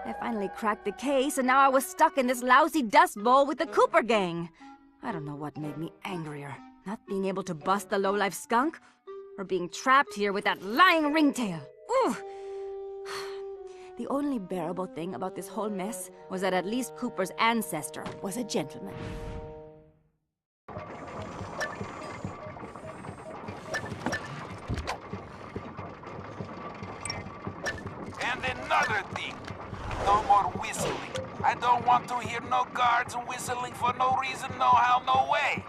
I finally cracked the case, and now I was stuck in this lousy dust bowl with the Cooper gang. I don't know what made me angrier. Not being able to bust the lowlife skunk, or being trapped here with that lying ringtail. Ooh! The only bearable thing about this whole mess was that at least Cooper's ancestor was a gentleman. And another thing, no more whistling. I don't want to hear no guards whistling for no reason, no how, no way.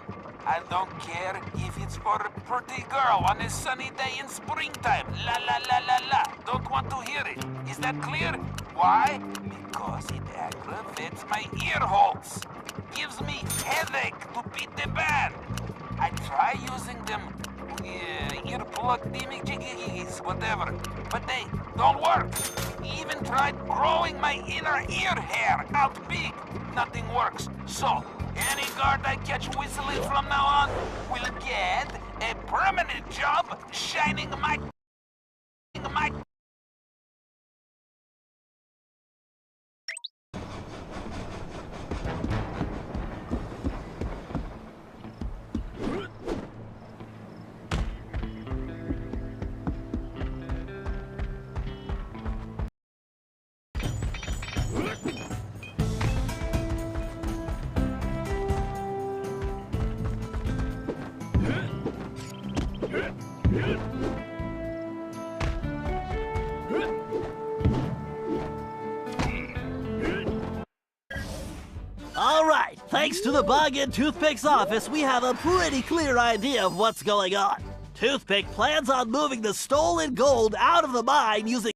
I don't care if it's for a pretty girl on a sunny day in springtime. La la la la la. Don't want to hear it. Is that clear? Why? Because it aggravates my ear holes. Gives me headache to beat the band. I try using them earplug thingy-jiggies, whatever, but they don't work. Even tried growing my inner ear hair out big. Nothing works. So, any guard I catch whistling from now on will get a permanent job shining my... Thanks to the Bug in Toothpick's office, we have a pretty clear idea of what's going on. Toothpick plans on moving the stolen gold out of the mine using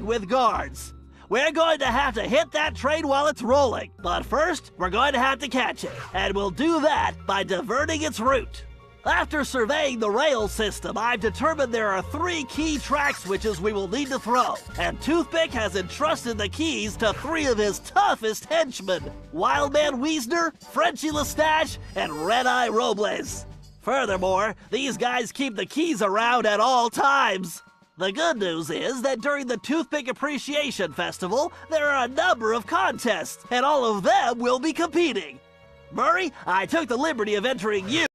with guards. We're going to have to hit that train while it's rolling, but first, we're going to have to catch it, and we'll do that by diverting its route. After surveying the rail system, I've determined there are 3 key track switches we will need to throw, and Toothpick has entrusted the keys to 3 of his toughest henchmen, Wildman Wiesner, Frenchie Lestage, and Red-Eye Robles. Furthermore, these guys keep the keys around at all times. The good news is that during the Toothpick Appreciation Festival, there are a number of contests, and all of them will be competing. Murray, I took the liberty of entering you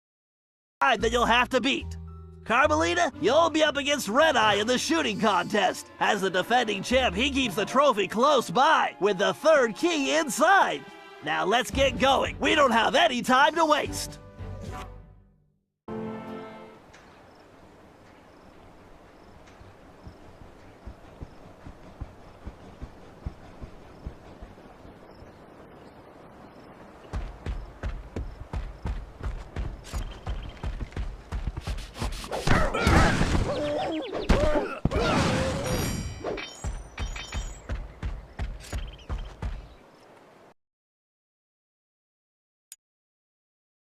that you'll have to beat. Carmelita, you'll be up against Red-Eye in the shooting contest. As the defending champ, he keeps the trophy close by, with the 3rd key inside. Now let's get going. We don't have any time to waste.